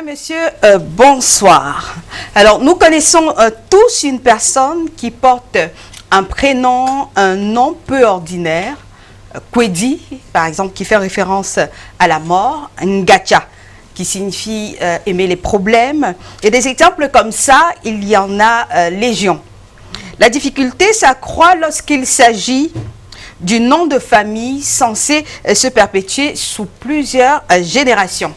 messieurs, bonsoir. Alors, nous connaissons tous une personne qui porte un prénom, un nom peu ordinaire, Kwedi, par exemple, qui fait référence à la mort, Ngacha, qui signifie aimer les problèmes. Et des exemples comme ça, il y en a légion. La difficulté s'accroît lorsqu'il s'agit du nom de famille censé se perpétuer sous plusieurs générations.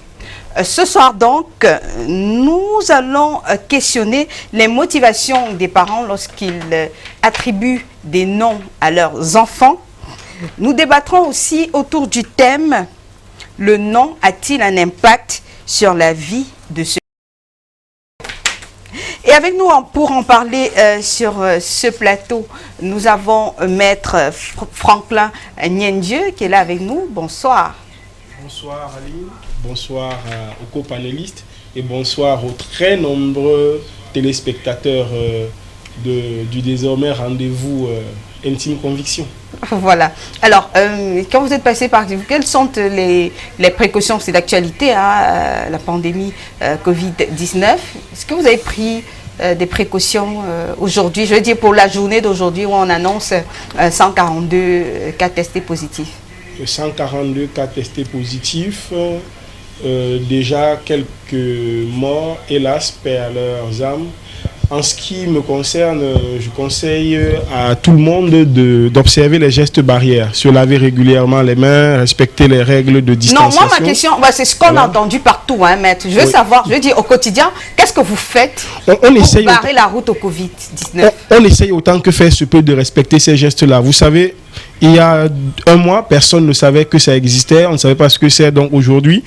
Ce soir donc, nous allons questionner les motivations des parents lorsqu'ils attribuent des noms à leurs enfants. Nous débattrons aussi autour du thème « Le nom a-t-il un impact sur la vie de ceux ?» Et avec nous, pour en parler sur ce plateau, nous avons Maître Franklin Niendieu qui est là avec nous. Bonsoir. Bonsoir Aline, bonsoir aux copanélistes et bonsoir aux très nombreux téléspectateurs du désormais rendez-vous Intime Conviction. Voilà. Alors, quand vous êtes passé par quelles sont les précautions? C'est d'actualité, hein, la pandémie Covid-19. Est-ce que vous avez pris des précautions aujourd'hui, je veux dire pour la journée d'aujourd'hui où on annonce 142 cas testés positifs? 142 cas testés positifs, déjà quelques morts, hélas, paix à leurs âmes. En ce qui me concerne, je conseille à tout le monde d'observer les gestes barrières, se laver régulièrement les mains, respecter les règles de distanciation. Non, moi ma question, c'est ce qu'on a entendu partout, hein, maître. Je veux savoir, je veux dire au quotidien, qu'est-ce que vous faites pour barrer la route au Covid-19? On essaye autant que faire se peut de respecter ces gestes-là. Vous savez, il y a un mois, personne ne savait que ça existait, on ne savait pas ce que c'est. Donc aujourd'hui,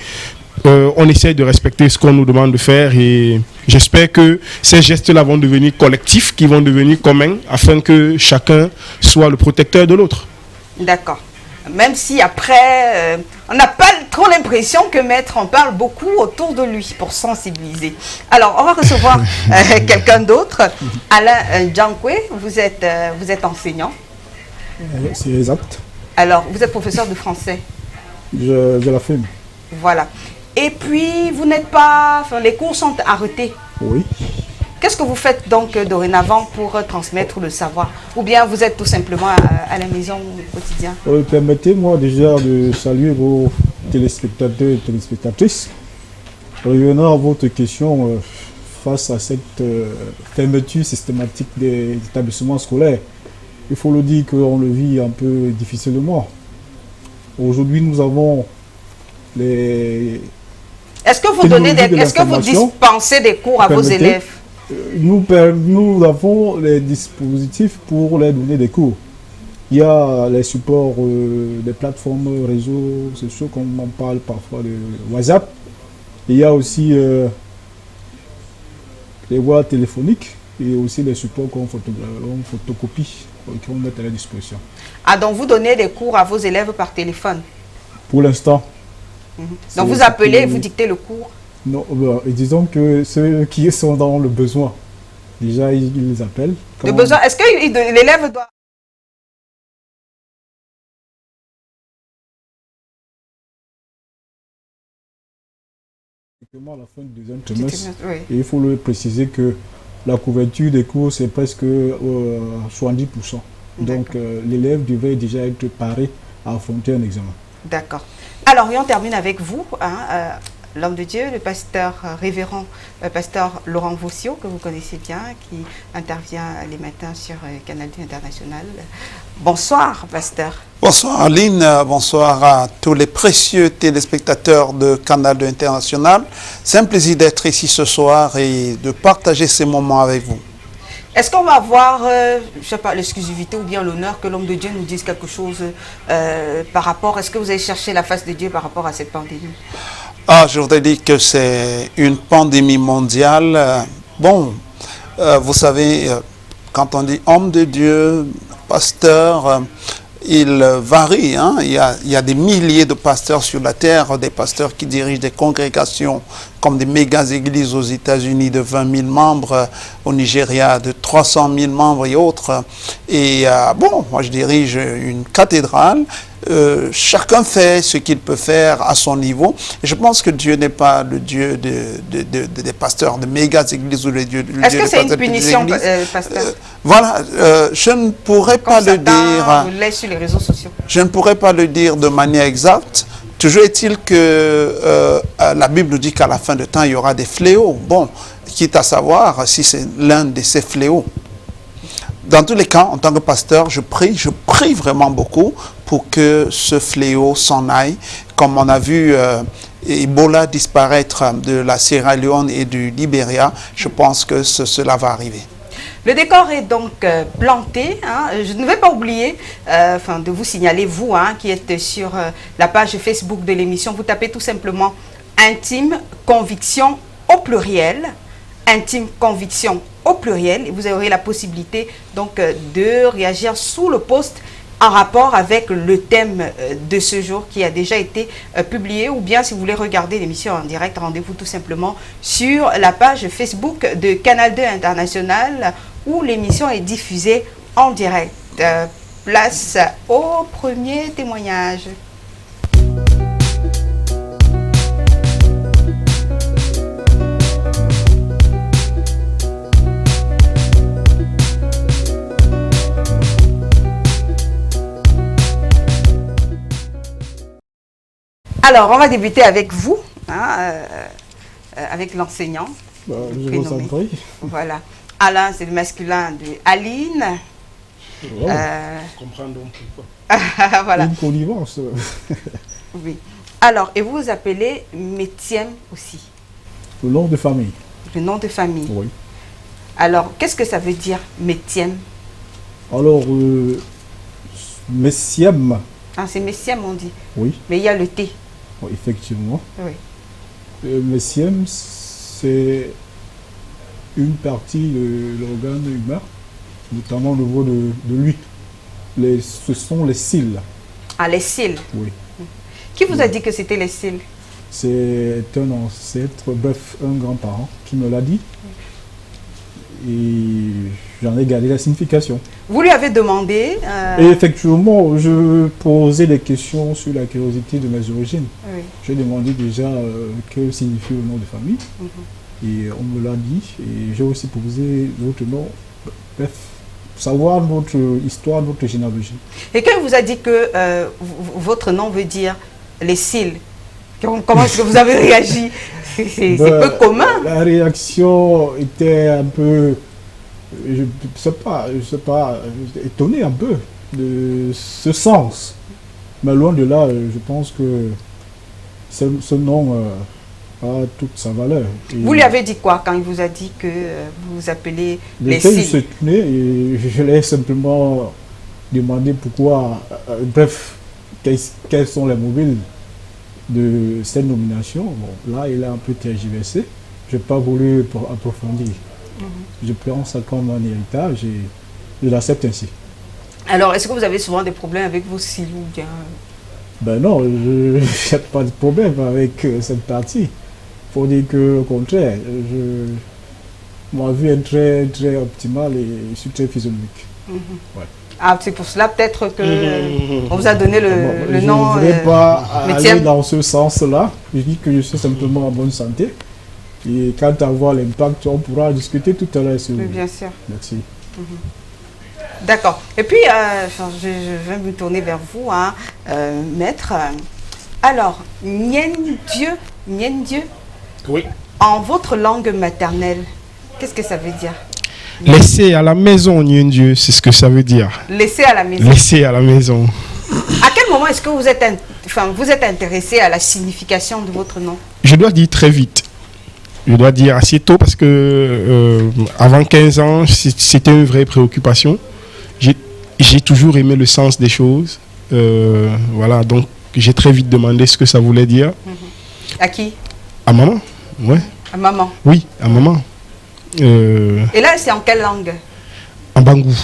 on essaye de respecter ce qu'on nous demande de faire et j'espère que ces gestes-là vont devenir collectifs, qui vont devenir communs, afin que chacun soit le protecteur de l'autre. D'accord. Même si après, on n'a pas trop l'impression que Maître en parle beaucoup autour de lui pour sensibiliser. Alors, on va recevoir quelqu'un d'autre. Alain Djankwe, vous êtes enseignant. C'est exact. Alors, vous êtes professeur de français. Je l'affirme. Voilà. Et puis, vous n'êtes pas... Enfin, les cours sont arrêtés. Oui. Qu'est-ce que vous faites donc dorénavant pour transmettre le savoir? Ou bien vous êtes tout simplement à la maison au quotidien? Permettez-moi déjà de saluer vos téléspectateurs et téléspectatrices. Revenant à votre question, face à cette fermeture systématique des établissements scolaires, il faut le dire qu'on le vit un peu difficilement. Aujourd'hui, nous avons les... Est-ce que vous donnez est-ce que vous dispensez des cours à vos élèves? Nous avons les dispositifs pour leur donner des cours. Il y a les supports des plateformes réseaux sociaux, comme on parle parfois de WhatsApp. Il y a aussi les voies téléphoniques et aussi les supports qu'on photocopie, qu'on met à la disposition. Ah, donc vous donnez des cours à vos élèves par téléphone? Pour l'instant. Donc vous appelez, vous dictez le cours? Non, disons que ceux qui sont dans le besoin, déjà ils les appellent. Le besoin, est-ce que l'élève doit... À la fin du deuxième trimestre, oui. Et il faut le préciser que la couverture des cours c'est presque 70%. Donc l'élève devait déjà être paré à affronter un examen. D'accord. Alors, et on termine avec vous, hein, l'homme de Dieu, le pasteur révérend, pasteur Laurent Voussio, que vous connaissez bien, qui intervient les matins sur Canal 2 International. Bonsoir, pasteur. Bonsoir, Aline. Bonsoir à tous les précieux téléspectateurs de Canal 2 International. C'est un plaisir d'être ici ce soir et de partager ces moments avec vous. Est-ce qu'on va avoir, je ne sais pas, l'exclusivité ou bien l'honneur que l'homme de Dieu nous dise quelque chose par rapport... Est-ce que vous avez cherché la face de Dieu par rapport à cette pandémie? Je voudrais dire que c'est une pandémie mondiale. Vous savez, quand on dit homme de Dieu, pasteur, il varie. Hein? Il y a des milliers de pasteurs sur la terre, des pasteurs qui dirigent des congrégations comme des méga-églises aux États-Unis de 20 000 membres, au Nigeria de 300 000 membres et autres. Et moi je dirige une cathédrale chacun fait ce qu'il peut faire à son niveau. Et je pense que Dieu n'est pas le Dieu des pasteurs de méga églises ou le Dieu. Est-ce que c'est une punition, pasteur? Voilà, je ne pourrais pas le dire. Vous laisse sur les réseaux sociaux. Je ne pourrais pas le dire de manière exacte. Toujours est-il que la Bible dit qu'à la fin de temps, il y aura des fléaux. Bon, quitte à savoir si c'est l'un de ces fléaux. Dans tous les cas, en tant que pasteur, je prie vraiment beaucoup pour que ce fléau s'en aille. Comme on a vu Ebola disparaître de la Sierra Leone et du Libéria, je pense que cela va arriver. Le décor est donc planté. Hein. Je ne vais pas oublier de vous signaler, vous qui êtes sur la page Facebook de l'émission, vous tapez tout simplement Intime Conviction au pluriel. Intime Conviction au pluriel. Et vous aurez la possibilité donc de réagir sous le post en rapport avec le thème de ce jour qui a déjà été publié, ou bien si vous voulez regarder l'émission en direct, rendez-vous tout simplement sur la page Facebook de Canal 2 International où l'émission est diffusée en direct. Place au premier témoignage. Alors, on va débuter avec vous, avec l'enseignant. Je vous en prie. Voilà. Alain, c'est le masculin de Aline. Wow. Comprends donc pourquoi. Voilà. Une connivence. Oui. Alors, et vous vous appelez Métième aussi. Le nom de famille. Le nom de famille. Oui. Alors, qu'est-ce que ça veut dire Métième? Alors, Messiem. Ah, c'est Messiem, on dit. Oui. Mais il y a le T. Oui, effectivement. Oui. Messiem, c'est une partie de l'organe humain, notamment au niveau de lui. Ce sont les cils. Ah, les cils. Oui. Qui vous a dit que c'était les cils? C'est un ancêtre, bref, un grand-parent qui me l'a dit. Et j'en ai gardé la signification. Vous lui avez demandé... Et effectivement, je posais des questions sur la curiosité de mes origines. Oui. J'ai demandé déjà que signifie le nom de famille. Et on me l'a dit. Et j'ai aussi posé d'autres noms. Bref, savoir notre histoire, notre généalogie. Et quand il vous a dit que votre nom veut dire les cils, comment est-ce que vous avez réagi? C'est peu commun. La réaction était un peu, je sais pas, étonné un peu de ce sens. Mais loin de là, je pense que ce nom a toute sa valeur. Et vous lui avez dit quoi quand il vous a dit que vous vous appelez les cils? cils? Et je l'ai simplement demandé pourquoi, bref, quels sont les mobiles de cette nomination. Bon, là, il a un peu tergiversé. Je n'ai pas voulu approfondir. Je prends ça comme un héritage et je l'accepte ainsi. Alors, est-ce que vous avez souvent des problèmes avec vos cils ou bien... Ben non, je n'ai pas de problème avec cette partie. Il faut dire que, au contraire, ma vie est très, très optimale et je suis très physionomique. Ouais. Ah, c'est pour cela peut-être que on vous a donné le nom. Je ne voudrais pas aller Métième. dans ce sens-là. Je dis que je suis simplement en bonne santé. Et quant à voir l'impact, on pourra discuter tout à l'heure sur... Oui, bien sûr. Merci. D'accord. Et puis, je vais me tourner vers vous, maître. Alors, Nien Dieu, Oui. en votre langue maternelle, qu'est-ce que ça veut dire? Laisser à la maison, Nien Dieu, c'est ce que ça veut dire. Laisser à la maison. Laisser à la maison. À quel moment est-ce que vous êtes intéressé à la signification de votre nom? Je dois dire très vite. Je dois dire assez tôt parce que avant 15 ans, c'était une vraie préoccupation. J'ai toujours aimé le sens des choses. Voilà, donc j'ai très vite demandé ce que ça voulait dire. À qui? À maman, ouais. À maman. Oui, à maman. Et là, c'est en quelle langue? En bangou.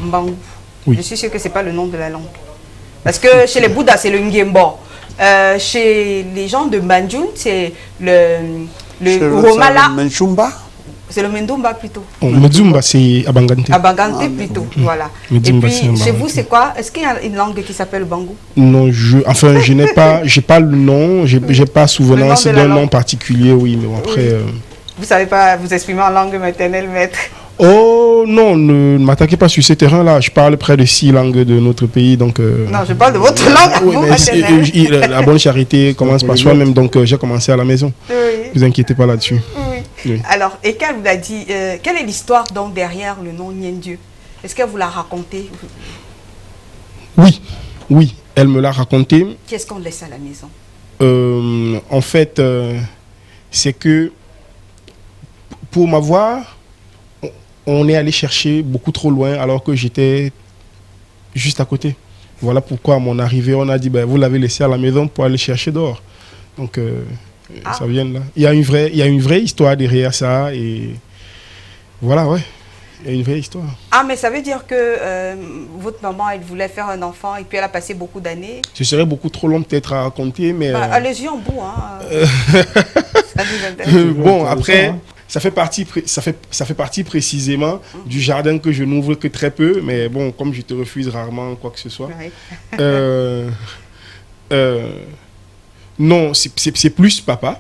Mbangou. Oui. Je suis sûre que ce n'est pas le nom de la langue. Parce que chez les Bouddhas, c'est le Ngembo. Chez les gens de Banjun, c'est le Romala. Menchumba. C'est le Mendumba plutôt. Medzumba, c'est Abangante. Abangante plutôt, voilà. Et Medzumba, puis, c'est chez Abangante. vous, c'est quoi? Est-ce qu'il y a une langue qui s'appelle Bangu? Non, je n'ai pas, j'ai pas le nom, j'ai pas souvenance Le nom de la d'un nom langue. particulier, oui, mais bon, après. Vous savez pas vous exprimer en langue maternelle, maître? Oh non, ne m'attaquez pas sur ces terrains-là. Je parle près de 6 langues de notre pays, donc. Non, je parle de votre langue à Oui, vous, mais maternelle. la bonne charité commence par soi-même, donc j'ai commencé à la maison. Oui. Ne vous inquiétez pas là-dessus. Oui. Oui. Alors, et qu'elle vous a dit, quelle est l'histoire donc derrière le nom Niendieu? Est-ce qu'elle vous l'a raconté? Oui, oui, elle me l'a raconté. Qu'est-ce qu'on laisse à la maison? En fait, c'est que pour m'avoir, on est allé chercher beaucoup trop loin alors que j'étais juste à côté. Voilà pourquoi à mon arrivée, on a dit, ben, vous l'avez laissé à la maison pour aller chercher dehors. Donc, ça vient de là. Il y a une vraie histoire derrière ça et voilà, ouais. Il y a une vraie histoire. Ah, mais ça veut dire que votre maman, elle voulait faire un enfant et puis elle a passé beaucoup d'années. Ce serait beaucoup trop long peut-être à raconter, mais... Allez-y en bout, hein. Ça nous intéresse. Bon, après, ça fait partie précisément du jardin que je n'ouvre que très peu, mais bon, comme je te refuse rarement quoi que ce soit. Oui. Non, c'est plus papa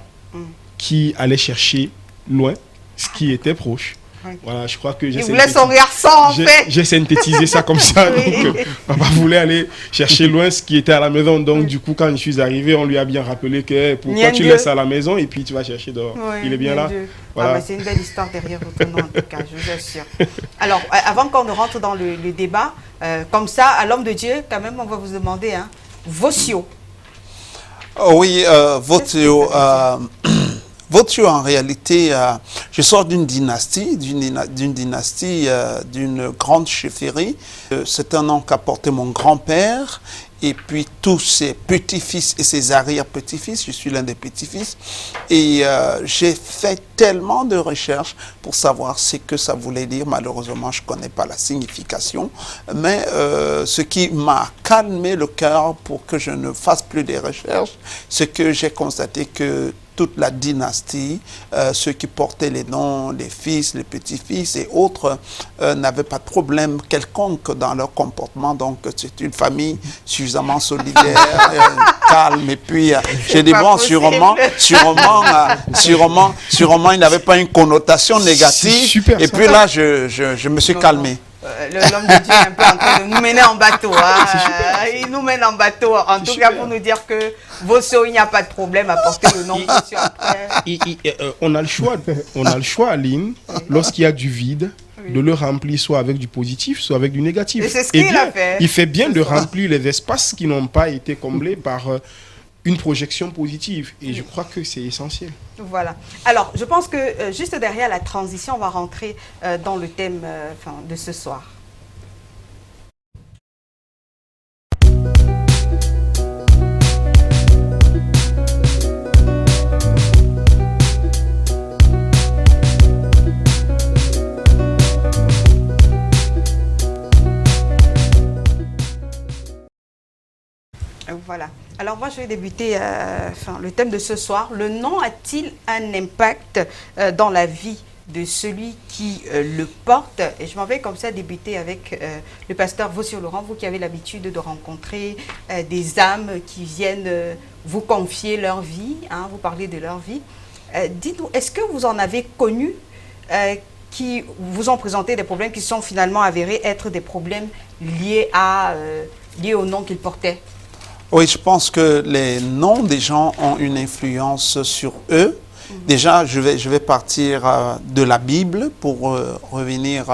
qui allait chercher loin ce qui était proche. Oui. Voilà, je crois que Il voulait son garçon, en fait. j'ai synthétisé ça comme ça. Oui. Donc, papa voulait aller chercher loin ce qui était à la maison. Donc, du coup, quand je suis arrivé, on lui a bien rappelé que pourquoi tu Niendieu. laisses à la maison et puis tu vas chercher dehors. Oui, Il est bien là. Dieu. Voilà. Ah, mais c'est une belle histoire derrière votre nom, en tout cas, je vous assure. Alors, avant qu'on ne rentre dans le débat, comme ça, à l'homme de Dieu, quand même, on va vous demander, hein, Vosio. Oui, Votio, en réalité, je sors d'une dynastie, d'une grande chefferie. C'est un nom qu'a porté mon grand-père et puis tous ses petits-fils et ses arrière-petits-fils. Je suis l'un des petits-fils. Et j'ai fait tellement de recherches pour savoir ce que ça voulait dire. Malheureusement, je ne connais pas la signification. Mais ce qui m'a calmé le cœur pour que je ne fasse plus des recherches, c'est que j'ai constaté que toute la dynastie, ceux qui portaient les noms, les fils, les petits-fils et autres, n'avaient pas de problème quelconque dans leur comportement. Donc, c'est une famille suffisamment solidaire, calme. Et puis, j'ai dit, bon, sûrement, il n'avait pas une connotation négative. Super, et ça. puis là, je me suis calmé. L'homme de Dieu est un peu en train de nous mener en bateau. Hein. Il nous mène en bateau. En tout cas, pour nous dire que Vosio, il n'y a pas de problème à porter le nom Vosio après. On a le choix, Aline, lorsqu'il y a du vide, de le remplir soit avec du positif, soit avec du négatif. Et c'est ce qu'il a fait. Il fait bien de remplir les espaces qui n'ont pas été comblés par une projection positive. Et je crois que c'est essentiel. Voilà. Alors, je pense que juste derrière la transition, on va rentrer dans le thème de ce soir. Voilà. Alors moi, je vais débuter le thème de ce soir. Le nom a-t-il un impact dans la vie de celui qui le porte? Et je m'en vais comme ça débuter avec le pasteur Vosio Laurent, vous qui avez l'habitude de rencontrer des âmes qui viennent vous confier leur vie, hein, vous parlez de leur vie. Dites-nous, est-ce que vous en avez connu qui vous ont présenté des problèmes qui sont finalement avérés être des problèmes liés au nom qu'ils portaient? Oui, je pense que les noms des gens ont une influence sur eux. Déjà, je vais partir de la Bible pour revenir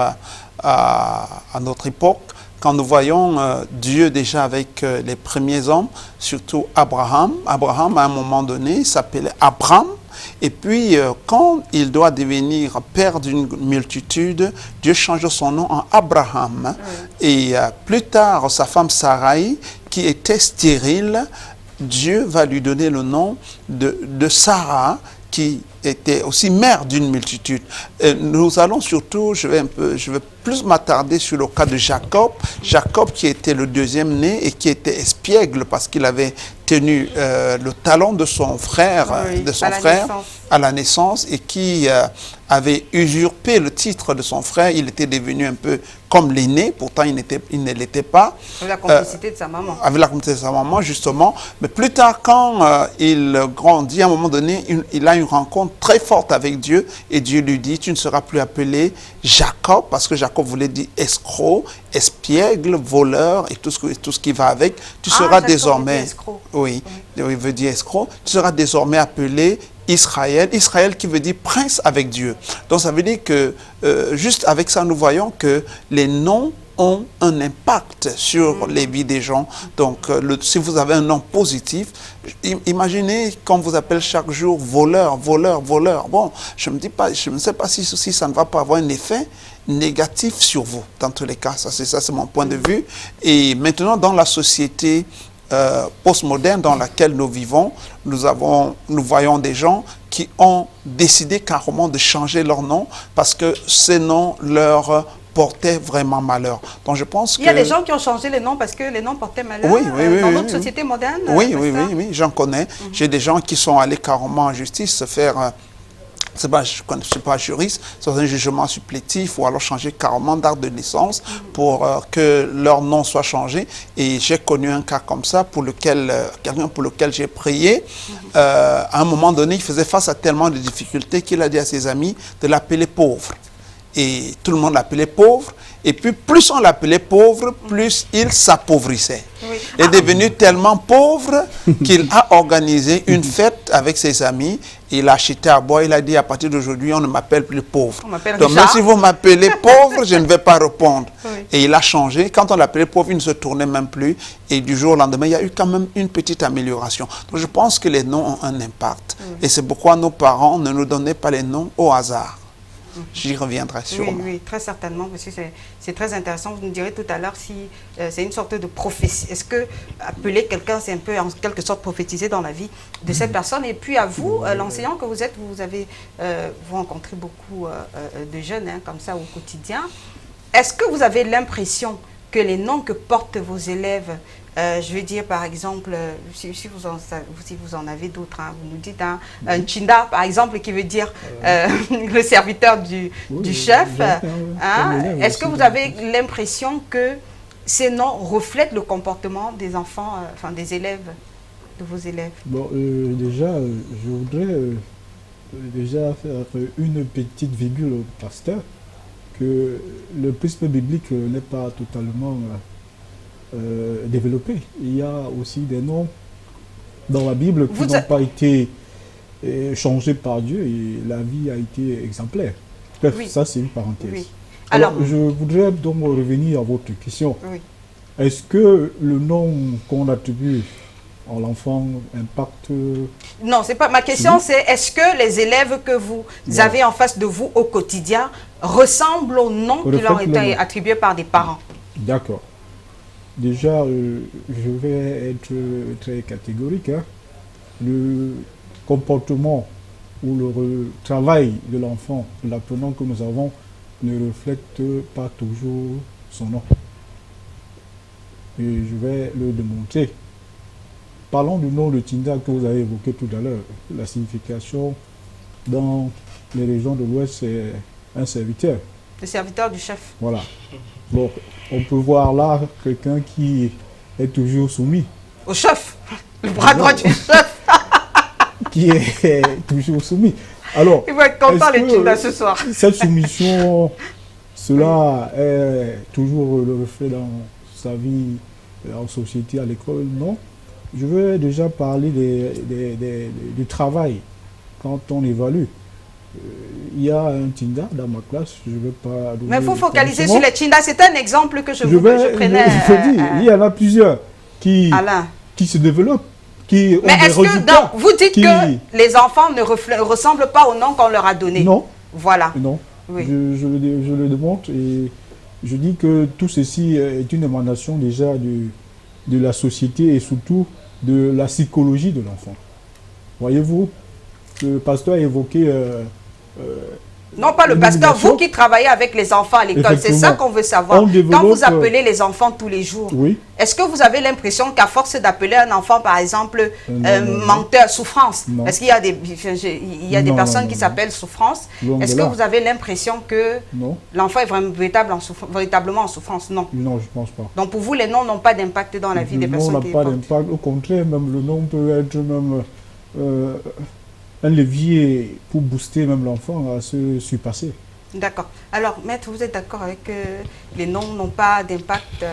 à notre époque. Quand nous voyons Dieu déjà avec les premiers hommes, surtout Abraham. Abraham, à un moment donné, s'appelait Abram. Et puis, quand il doit devenir père d'une multitude, Dieu change son nom en Abraham. Et plus tard, sa femme Sarai, qui était stérile, Dieu va lui donner le nom de Sarah, qui était aussi mère d'une multitude. Nous allons surtout, je vais plus m'attarder sur le cas de Jacob. Jacob qui était le deuxième né et qui était espiègle parce qu'il avait tenu le talon de son frère, à la naissance et qui avait usurpé le titre de son frère. Il était devenu un peu comme l'aîné, pourtant il ne l'était pas. Avec la complicité de sa maman. Avec la complicité de sa maman, justement. Mais plus tard, quand il grandit, à un moment donné, il a une rencontre très forte avec Dieu et Dieu lui dit, tu ne seras plus appelé Jacob, parce que Jacob voulait dire escroc, espiègle, voleur et tout ce qui va avec. Tu seras désormais... Oui, il veut dire escroc. Tu seras désormais appelé Israël. Israël qui veut dire prince avec Dieu. Donc ça veut dire que, juste avec ça, nous voyons que les noms ont un impact sur les vies des gens. Donc, si vous avez un nom positif, imaginez qu'on vous appelle chaque jour voleur, voleur, voleur. Bon, je ne sais pas si ça ne va pas avoir un effet négatif sur vous. Dans tous les cas, ça c'est mon point de vue. Et maintenant, dans la société postmoderne dans laquelle nous vivons, nous voyons des gens qui ont décidé carrément de changer leur nom parce que ces noms leur portaient vraiment malheur. Donc je pense que... Il y a des gens qui ont changé les noms parce que les noms portaient malheur dans notre société moderne. Oui, j'en connais. J'ai des gens qui sont allés carrément en justice se faire... je ne suis pas juriste, c'est un jugement supplétif ou alors changer carrément date de naissance pour que leur nom soit changé. Et j'ai connu un cas comme ça pour lequel, quelqu'un pour lequel j'ai prié. À un moment donné, il faisait face à tellement de difficultés qu'il a dit à ses amis de l'appeler pauvre. Et tout le monde l'appelait pauvre. Et puis, plus on l'appelait pauvre, plus il s'appauvrissait. Oui. Il est devenu tellement pauvre qu'il a organisé une fête avec ses amis. Il a acheté à boire. Il a dit, à partir d'aujourd'hui, on ne m'appelle plus pauvre. Donc, même si vous m'appelez pauvre, je ne vais pas répondre. Oui. Et il a changé. Quand on l'appelait pauvre, il ne se tournait même plus. Et du jour au lendemain, il y a eu quand même une petite amélioration. Donc, je pense que les noms ont un impact. Oui. Et c'est pourquoi nos parents ne nous donnaient pas les noms au hasard. J'y reviendrai sûrement. Oui, oui, très certainement, parce que c'est très intéressant. Vous nous direz tout à l'heure si c'est une sorte de prophétie. Est-ce que appeler quelqu'un, c'est un peu en quelque sorte prophétiser dans la vie de cette personne? Et puis à vous, l'enseignant que vous êtes, vous rencontrez beaucoup de jeunes comme ça au quotidien. Est-ce que vous avez l'impression que les noms que portent vos élèves, je veux dire par exemple, si vous en avez d'autres, vous nous dites un Chinda par exemple qui veut dire le serviteur du chef. Est-ce que vous avez l'impression que ces noms reflètent le comportement des enfants, enfin des élèves, de vos élèves? Bon, déjà, je voudrais déjà faire une petite virgule au pasteur, que le prisme biblique n'est pas totalement développé. Il y a aussi des noms dans la Bible qui n'ont pas été changés par Dieu et la vie a été exemplaire. Bref, oui. Ça c'est une parenthèse. Oui. Alors, je voudrais donc revenir à votre question. Oui. Est-ce que le nom qu'on attribue à l'enfant impacte... Non, c'est pas ma question, c'est est-ce que les élèves que vous avez en face de vous au quotidien ressemblent aux noms qui leur ont été attribués par des parents? D'accord. Déjà, je vais être très catégorique. Le comportement ou le travail de l'enfant, l'apprenant que nous avons, ne reflète pas toujours son nom. Et je vais le démontrer. Parlons du nom de Tinda que vous avez évoqué tout à l'heure. La signification dans les régions de l'Ouest, c'est un serviteur. Le serviteur du chef. Voilà. Bon, on peut voir là quelqu'un qui est toujours soumis. Au chef, le bras droit du chef. Qui est toujours soumis. Alors, il va être content les Tinda ce soir. Cette soumission, cela est toujours le reflet dans sa vie en société, à l'école, non? Je veux déjà parler du travail quand on évalue. Il y a un Tinda dans ma classe, je ne vais pas... Mais il faut focaliser sur les Tinda, c'est un exemple que je prenais. Je dis, il y en a plusieurs qui se développent, qui ont des résultats. Vous dites que les enfants ne ressemblent pas au nom qu'on leur a donné. Non. Voilà. Non. Oui. Je le démontre et je dis que tout ceci est une émanation déjà de la société et surtout de la psychologie de l'enfant. Voyez-vous, le pasteur a évoqué Non, pas le pasteur, l'illumination. vous qui travaillez avec les enfants à l'école, c'est ça qu'on veut savoir. On développe, Quand vous appelez les enfants tous les jours, oui. est-ce que vous avez l'impression qu'à force d'appeler un enfant, par exemple, non. menteur, souffrance, Non. parce qu'il y a des Non, personnes non, qui non. s'appellent souffrance, Loin est-ce de que là. vous avez l'impression que Non, l'enfant est véritablement en souffrance? Non. non, je pense pas. Donc pour vous, les noms n'ont pas d'impact dans la vie des Le nom personnes n'a qui les pas portent. d'impact. Au contraire, même le nom peut être même un levier pour booster même l'enfant à se surpasser. D'accord. Alors, maître, vous êtes d'accord avec les noms n'ont pas d'impact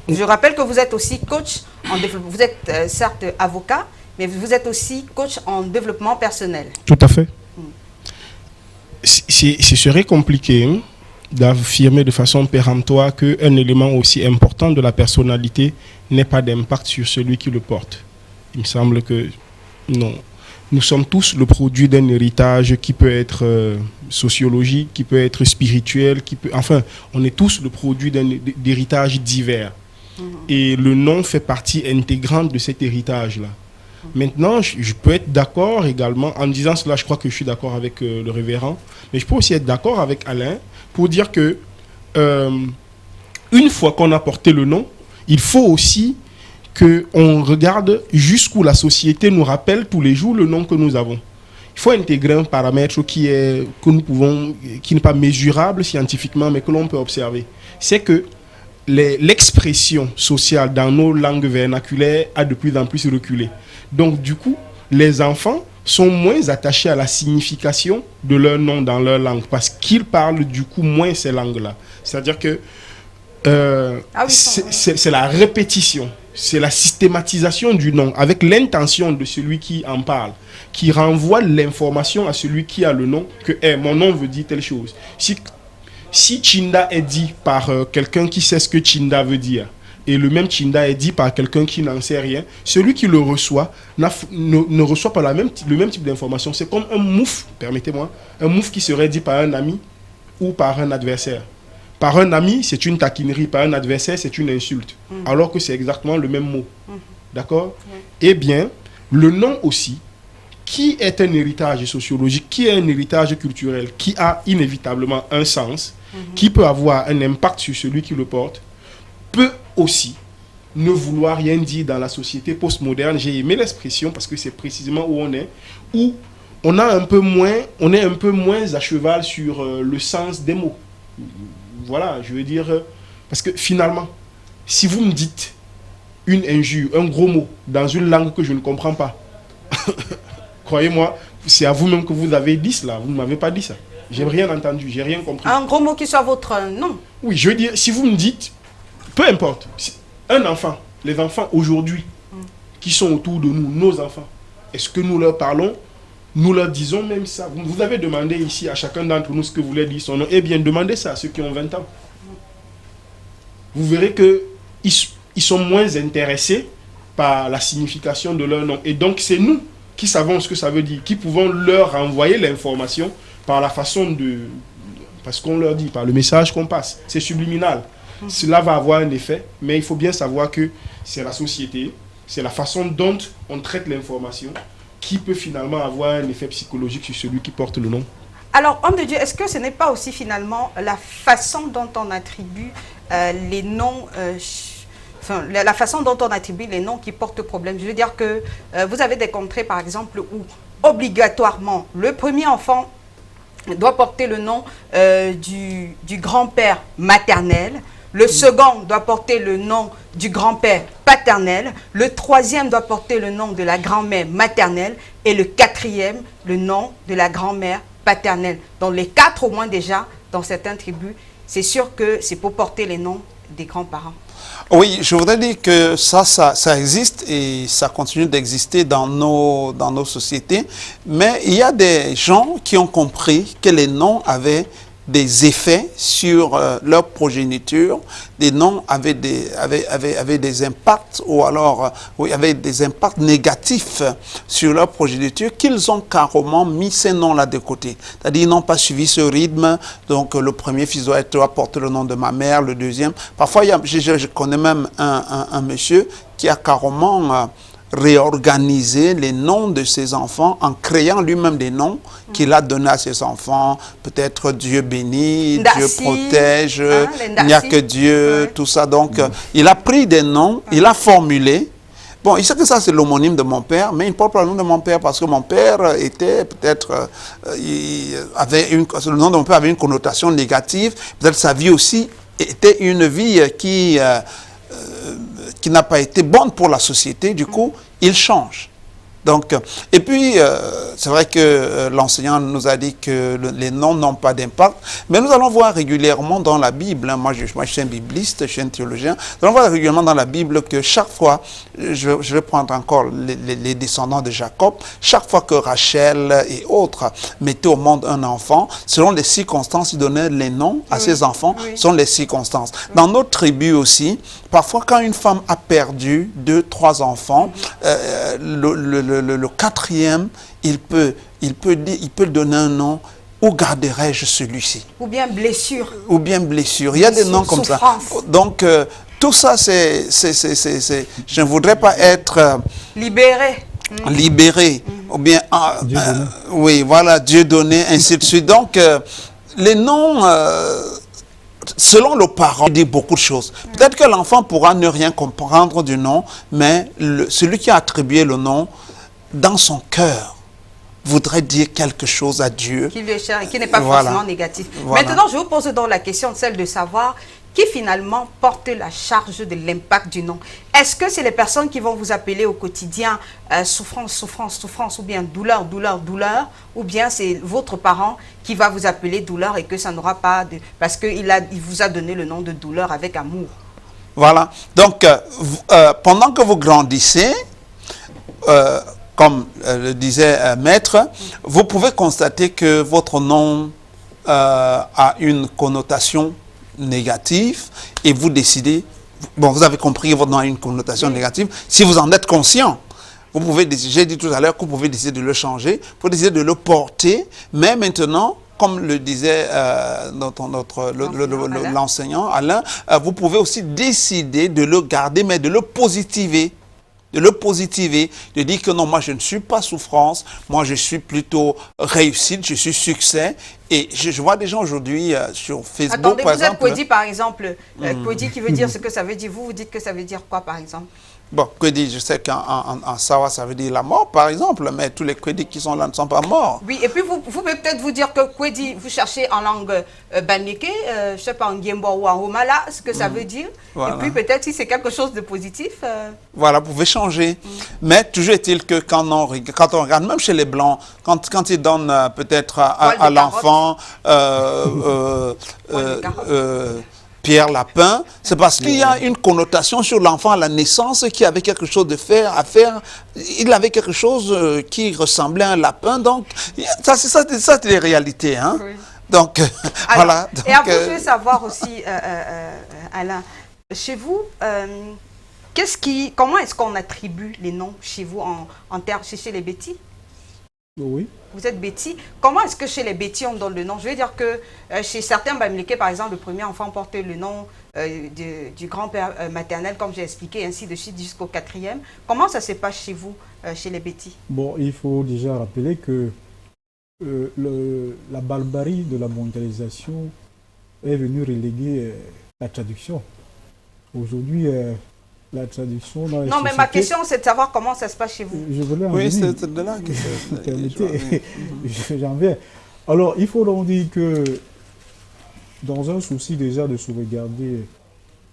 Je rappelle que vous êtes aussi coach en développement. Vous êtes certes avocat, mais vous êtes aussi coach en développement personnel. Tout à fait. Ce serait compliqué hein, d'affirmer de façon péremptoire qu'un élément aussi important de la personnalité n'ait pas d'impact sur celui qui le porte. Il me semble que non. Nous sommes tous le produit d'un héritage qui peut être sociologique, qui peut être spirituel, enfin, on est tous le produit d'héritages divers. Et le nom fait partie intégrante de cet héritage-là. Maintenant, je peux être d'accord également, en disant cela, je crois que je suis d'accord avec le révérend, mais je peux aussi être d'accord avec Alain pour dire que une fois qu'on a porté le nom, il faut aussi qu'on regarde jusqu'où la société nous rappelle tous les jours le nom que nous avons. Il faut intégrer un paramètre qui n'est pas mesurable scientifiquement, mais que l'on peut observer. C'est que l'expression sociale dans nos langues vernaculaires a de plus en plus reculé. Donc, du coup, les enfants sont moins attachés à la signification de leur nom dans leur langue parce qu'ils parlent du coup moins ces langues-là. C'est-à-dire que c'est la répétition, c'est la systématisation du nom avec l'intention de celui qui en parle, qui renvoie l'information à celui qui a le nom, que mon nom veut dire telle chose. Si Chinda est dit par quelqu'un qui sait ce que Chinda veut dire, et le même Chinda est dit par quelqu'un qui n'en sait rien, celui qui le reçoit ne reçoit pas le même type d'information. C'est comme un mouf, permettez-moi, un mouf qui serait dit par un ami ou par un adversaire. Par un ami, c'est une taquinerie, par un adversaire, c'est une insulte. Alors que c'est exactement le même mot. D'accord? Eh bien, le nom aussi, qui est un héritage sociologique, qui est un héritage culturel, qui a inévitablement un sens, qui peut avoir un impact sur celui qui le porte, peut aussi ne vouloir rien dire dans la société postmoderne. J'ai aimé l'expression parce que c'est précisément où on est un peu moins à cheval sur le sens des mots. Voilà, je veux dire, parce que finalement, si vous me dites une injure, un gros mot, dans une langue que je ne comprends pas, croyez-moi, c'est à vous-même que vous avez dit cela, vous ne m'avez pas dit ça. J'ai rien entendu, j'ai rien compris. Un gros mot qui soit votre nom. Oui, je veux dire, si vous me dites, peu importe, un enfant, les enfants aujourd'hui qui sont autour de nous, nos enfants, est-ce que nous leur parlons? Nous leur disons même ça. Vous avez demandé ici à chacun d'entre nous ce que voulait dire son nom. Eh bien, demandez ça à ceux qui ont 20 ans. Vous verrez qu'ils sont moins intéressés par la signification de leur nom. Et donc, c'est nous qui savons ce que ça veut dire, qui pouvons leur renvoyer l'information par la façon de... Parce qu'on leur dit, par le message qu'on passe. C'est subliminal. Cela va avoir un effet, mais il faut bien savoir que c'est la société, c'est la façon dont on traite l'information qui peut finalement avoir un effet psychologique sur celui qui porte le nom. Alors, homme de Dieu, est-ce que ce n'est pas aussi finalement la façon dont on attribue les noms, la façon dont on attribue les noms qui portent problème? Je veux dire que vous avez des contrées, par exemple, où obligatoirement, le premier enfant doit porter le nom du grand-père maternel. Le second doit porter le nom du grand-père paternel. Le troisième doit porter le nom de la grand-mère maternelle. Et le quatrième, le nom de la grand-mère paternelle. Donc les quatre au moins déjà, dans certaines tribus, c'est sûr que c'est pour porter les noms des grands-parents. Oui, je voudrais dire que ça existe et ça continue d'exister dans nos sociétés. Mais il y a des gens qui ont compris que les noms avaient des effets sur leur progéniture, des noms avaient des impacts ou alors avaient des impacts négatifs sur leur progéniture qu'ils ont carrément mis ces noms-là de côté. C'est-à-dire ils n'ont pas suivi ce rythme, donc le premier fils doit porter le nom de ma mère, le deuxième. Parfois, je connais même un monsieur qui a carrément réorganiser les noms de ses enfants en créant lui-même des noms qu'il a donnés à ses enfants. Peut-être Dieu bénit, Dieu Ndassi, protège, les il n'y a Ndassi. que Dieu, Ouais. tout ça. Donc, il a pris des noms, il a formulé. Bon, il sait que ça, c'est l'homonyme de mon père, mais il ne porte pas le nom de mon père parce que mon père était peut-être... le nom de mon père avait une connotation négative. Peut-être sa vie aussi était une vie qui n'a pas été bonne pour la société. Du coup, il change. Donc, et puis, c'est vrai que l'enseignant nous a dit que les noms n'ont pas d'impact, mais nous allons voir régulièrement dans la Bible, hein, moi je suis un bibliste, je suis un théologien, nous allons voir régulièrement dans la Bible que chaque fois, je vais prendre encore les descendants de Jacob, chaque fois que Rachel et autres mettaient au monde un enfant, selon les circonstances, ils donnaient les noms à ces enfants, selon les circonstances. Dans notre tribu aussi, parfois quand une femme a perdu 2, 3 enfants, le quatrième, il peut donner un nom. Où garderai-je celui-ci? Ou bien blessure. Ou bien blessure. Il y a des Blessure, noms comme souffrance. ça. Donc, tout ça, je ne voudrais pas être Libéré. libéré. Ou bien, oui, voilà, Dieu donné, ainsi de suite. Donc, les noms... selon le parent, il dit beaucoup de choses. Peut-être que l'enfant pourra ne rien comprendre du nom, mais celui qui a attribué le nom, dans son cœur, voudrait dire quelque chose à Dieu. Qui lui est cher et qui n'est pas Voilà. forcément négatif. Voilà. Maintenant, je vous pose donc la question, celle de savoir qui finalement porte la charge de l'impact du nom. Est-ce que c'est les personnes qui vont vous appeler au quotidien souffrance, souffrance, souffrance, ou bien douleur, douleur, douleur, ou bien c'est votre parent qui va vous appeler douleur et que ça n'aura pas de... Parce qu'il vous a donné le nom de douleur avec amour. Voilà. Donc, pendant que vous grandissez, comme le disait Maître, vous pouvez constater que votre nom a une connotation négative et vous décidez, bon, vous avez compris que votre nom a une connotation négative, si vous en êtes conscient. Vous pouvez décider, j'ai dit tout à l'heure que vous pouvez décider de le changer, vous pouvez décider de le porter, mais maintenant, comme le disait l'enseignant Alain, vous pouvez aussi décider de le garder, mais de le positiver. De le positiver, de dire que non, moi je ne suis pas souffrance, moi je suis plutôt réussite, je suis succès. Et je vois des gens aujourd'hui sur Facebook, Attendez, par vous êtes exemple. Kwedi par exemple. Kwedi qui veut dire ce que ça veut dire. Vous dites que ça veut dire quoi par exemple? Bon, Kwedi, je sais qu'en Sawa, ça veut dire la mort, par exemple, mais tous les Kwedi qui sont là ne sont pas morts. Oui, et puis vous pouvez peut-être vous dire que Kwedi, vous cherchez en langue baneke, je ne sais pas, en Giembo ou en Homala, ce que ça veut dire. Voilà. Et puis peut-être si c'est quelque chose de positif. Voilà, vous pouvez changer. Mais toujours est-il que quand on regarde, même chez les Blancs, quand ils donnent peut-être à l'enfant Pierre Lapin, c'est parce qu'il y a une connotation sur l'enfant à la naissance qui avait quelque chose à faire. Il avait quelque chose qui ressemblait à un lapin. Donc, ça c'est les réalités. Hein? Oui. Donc, alors, voilà. Et après, je veux savoir aussi, Alain, chez vous, comment est-ce qu'on attribue les noms chez vous en termes, chez les Bétis? Oui. Vous êtes Bétis. Comment est-ce que chez les Bétis, on donne le nom? Je veux dire que chez certains Bamileke, par exemple, le premier enfant porte le nom du grand-père maternel, comme j'ai expliqué, ainsi de suite jusqu'au 4e. Comment ça se passe chez vous, chez les Bétis? Bon, il faut déjà rappeler que la barbarie de la mondialisation est venue reléguer la traduction. Aujourd'hui, la traduction dans les Non, mais ma question, c'est de savoir comment ça se passe chez vous. Je voulais en oui, venir. c'est de là que j'en viens. Alors, il faut donc dire que dans un souci déjà de sauvegarder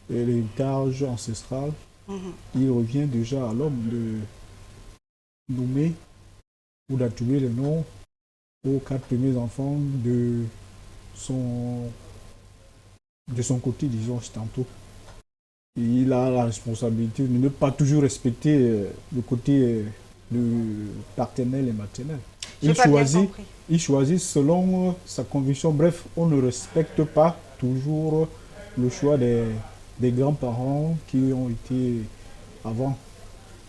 l'héritage ancestral, il revient déjà à l'homme de nommer ou d'attribuer le nom aux 4 premiers enfants de son côté, disons, tantôt. Il a la responsabilité de ne pas toujours respecter le côté paternel et maternel. Il choisit selon sa conviction. Bref, on ne respecte pas toujours le choix des grands-parents qui ont été avant.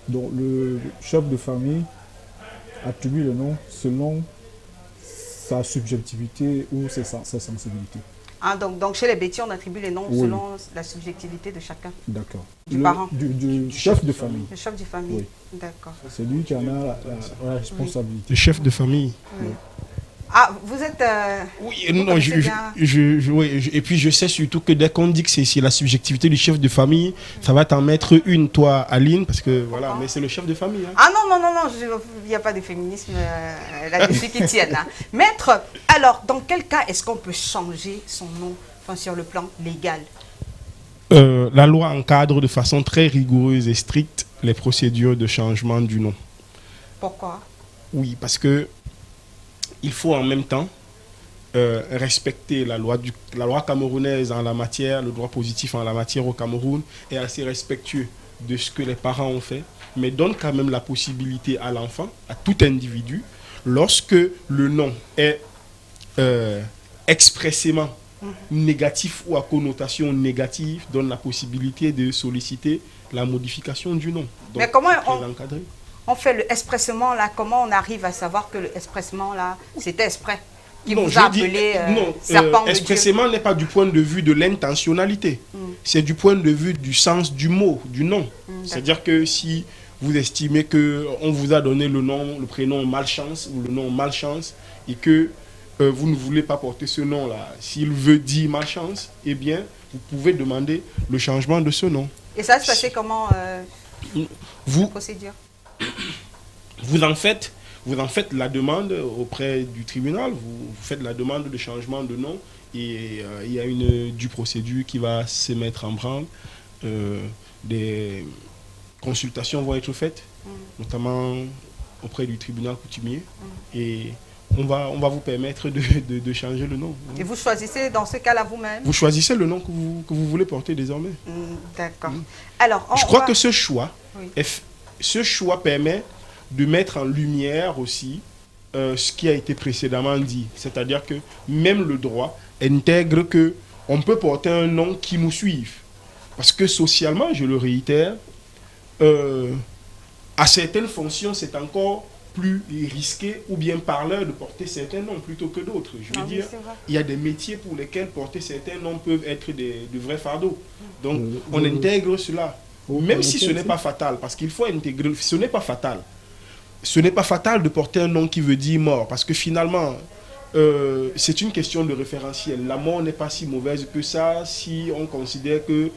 Donc le chef de famille attribue le nom selon sa subjectivité ou sa sensibilité. Ah, donc chez les bêtiers, on attribue les noms Oui. selon la subjectivité de chacun. D'accord. Du parent. Du chef de famille. Le chef de famille. Oui. D'accord. C'est lui qui en a la responsabilité. Le chef de famille. Oui. Ah, vous êtes... Oui, vous non, connaissez bien- et puis je sais surtout que dès qu'on dit que c'est la subjectivité du chef de famille, ça va t'en mettre une, toi, Aline, parce que voilà, Pourquoi? mais c'est le chef de famille. Hein. Ah non, il n'y a pas de féminisme là-dessus qui tienne. Hein. Maître, alors, dans quel cas est-ce qu'on peut changer son nom, enfin, sur le plan légal? La loi encadre de façon très rigoureuse et stricte les procédures de changement du nom. Pourquoi? Oui, parce que il faut en même temps respecter la loi camerounaise en la matière, le droit positif en la matière au Cameroun est assez respectueux de ce que les parents ont fait, mais donne quand même la possibilité à l'enfant, à tout individu, lorsque le nom est expressément négatif ou à connotation négative, donne la possibilité de solliciter la modification du nom. Donc, Mais comment c'est très encadré. on fait le expressement là? Comment on arrive à savoir que le expressement là, c'était exprès? Qui Non, vous je a dis, appelé non, serpent de Dieu? expressément n'est pas du point de vue de l'intentionnalité. C'est du point de vue du sens du mot, du nom. C'est-à-dire que si vous estimez que on vous a donné le nom, le prénom malchance ou le nom malchance et que vous ne voulez pas porter ce nom-là, s'il veut dire malchance, eh bien, vous pouvez demander le changement de ce nom. Et ça se passait comment la Vous, procédure? vous en faites la demande auprès du tribunal, vous faites la demande de changement de nom et il y a une due procédure qui va se mettre en branle. Des consultations vont être faites, notamment auprès du tribunal coutumier et on va vous permettre de changer le nom. Et vous choisissez dans ce cas-là vous-même? Vous choisissez le nom que vous voulez porter désormais. D'accord. Alors, Je crois que ce choix, Oui. ce choix permet de mettre en lumière aussi ce qui a été précédemment dit. C'est-à-dire que même le droit intègre que on peut porter un nom qui nous suive. Parce que socialement, je le réitère, à certaines fonctions, c'est encore plus risqué ou bien parleur de porter certains noms plutôt que d'autres. Je veux dire, c'est vrai. il y a des métiers pour lesquels porter certains noms peuvent être de vrais fardeaux. Donc, on intègre cela. Même si ce n'est pas fatal, parce qu'il faut intégrer, ce n'est pas fatal. Ce n'est pas fatal de porter un nom qui veut dire mort, parce que finalement, c'est une question de référentiel. La mort n'est pas si mauvaise que ça si on considère que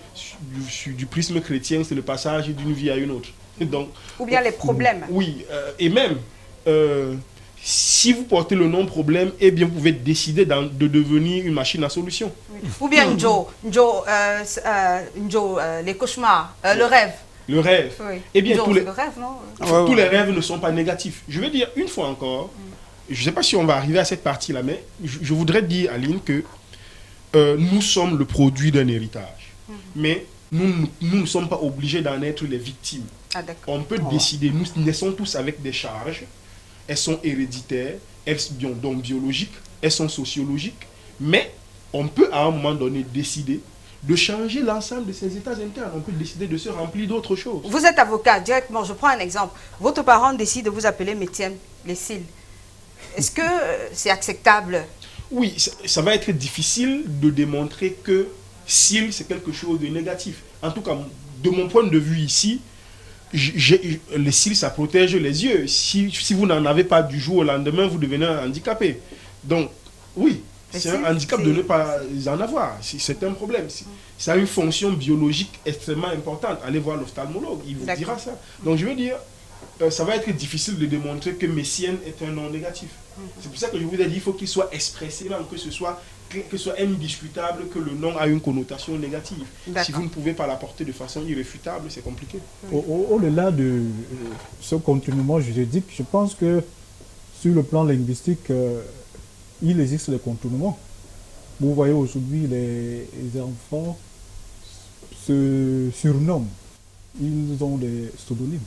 du prisme chrétien, c'est le passage d'une vie à une autre. Donc, Ou bien les problèmes. oui, et même, si vous portez le nom problème, eh bien, vous pouvez décider de devenir une machine à solution. Ou bien Njo, les cauchemars, le rêve. Le rêve. Oui. Eh bien, Njo, tous les, le rêve, non? tous les rêves ne sont pas négatifs. Je veux dire, une fois encore, je ne sais pas si on va arriver à cette partie-là, mais je voudrais dire, Aline, que nous sommes le produit d'un héritage. Mais nous ne sommes pas obligés d'en être les victimes. Ah, d'accord. On peut décider, nous naissons tous avec des charges, elles sont héréditaires, elles sont donc biologiques, elles sont sociologiques, mais on peut à un moment donné décider de changer l'ensemble de ces états internes. On peut décider de se remplir d'autres choses. Vous êtes avocat, directement, je prends un exemple. Votre parent décide de vous appeler Métienne, les cils. Est-ce que c'est acceptable? Oui, ça va être difficile de démontrer que s'il c'est quelque chose de négatif. En tout cas, de mon point de vue ici, les cils, ça protège les yeux. Si vous n'en avez pas du jour au lendemain, vous devenez handicapé. Donc, oui, c'est un handicap de ne pas en avoir. C'est un problème. Ça a une fonction biologique extrêmement importante. Allez voir l'ophtalmologue, il vous dira ça. Donc, je veux dire, ça va être difficile de démontrer que Messienne est un nom négatif. C'est pour ça que je vous ai dit qu'il faut qu'il soit expressément, que ce soit indiscutable que le nom a une connotation négative. Si vous ne pouvez pas l'apporter de façon irréfutable, c'est compliqué. Au-delà de ce continuement juridique, je pense que sur le plan linguistique, il existe des contournements. Vous voyez aujourd'hui les enfants se surnomment, ils ont des pseudonymes.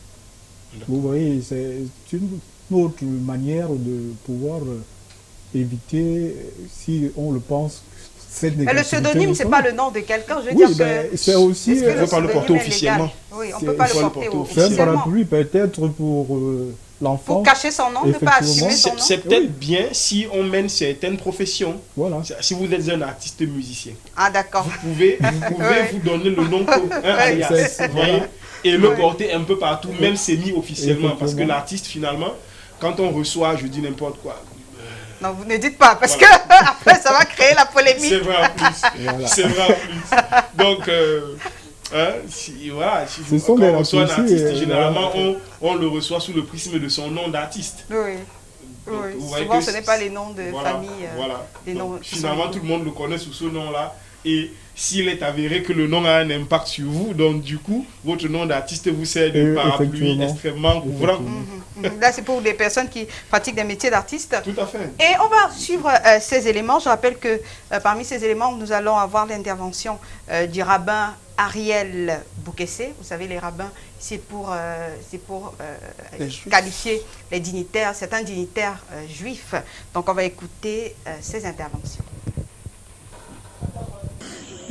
Vous voyez, c'est une autre manière de pouvoir éviter, si on le pense, cette Mais le pseudonyme, ce n'est pas le nom de quelqu'un, je veux oui, dire que... c'est aussi... On ne peut pas le porter officiellement. Oui, on ne peut pas le porter C'est un officiellement. parapluie peut-être pour l'enfant. Pour cacher son nom, ne pas assumer son nom. C'est peut-être bien si on mène certaines professions. Voilà. Si vous êtes un artiste musicien, Ah, d'accord. vous pouvez vous donner le nom comme un alias, vous voyez, et le porter un peu partout, même semi-officiellement, parce que l'artiste, finalement, quand on reçoit, je dis n'importe quoi. Non, vous ne dites pas, parce que après, ça va créer la polémique. C'est vrai en plus. Voilà. C'est vrai en plus. Donc, quand on reçoit un artiste, généralement, on le reçoit sous le prisme de son nom d'artiste. Oui. Donc, vous voyez Souvent, que ce n'est pas les noms de famille. Voilà. Les Donc, noms finalement, tout le monde le connaît sous ce nom-là. Et s'il est avéré que le nom a un impact sur vous, donc du coup, votre nom d'artiste vous sert de parapluie extrêmement couvrant. Là, c'est pour les personnes qui pratiquent des métiers d'artiste. Tout à fait. Et on va suivre ces éléments. Je rappelle que parmi ces éléments, nous allons avoir l'intervention du rabbin Ariel Boukessé. Vous savez, les rabbins, c'est pour qualifier les dignitaires, certains dignitaires juifs. Donc, on va écouter ces interventions.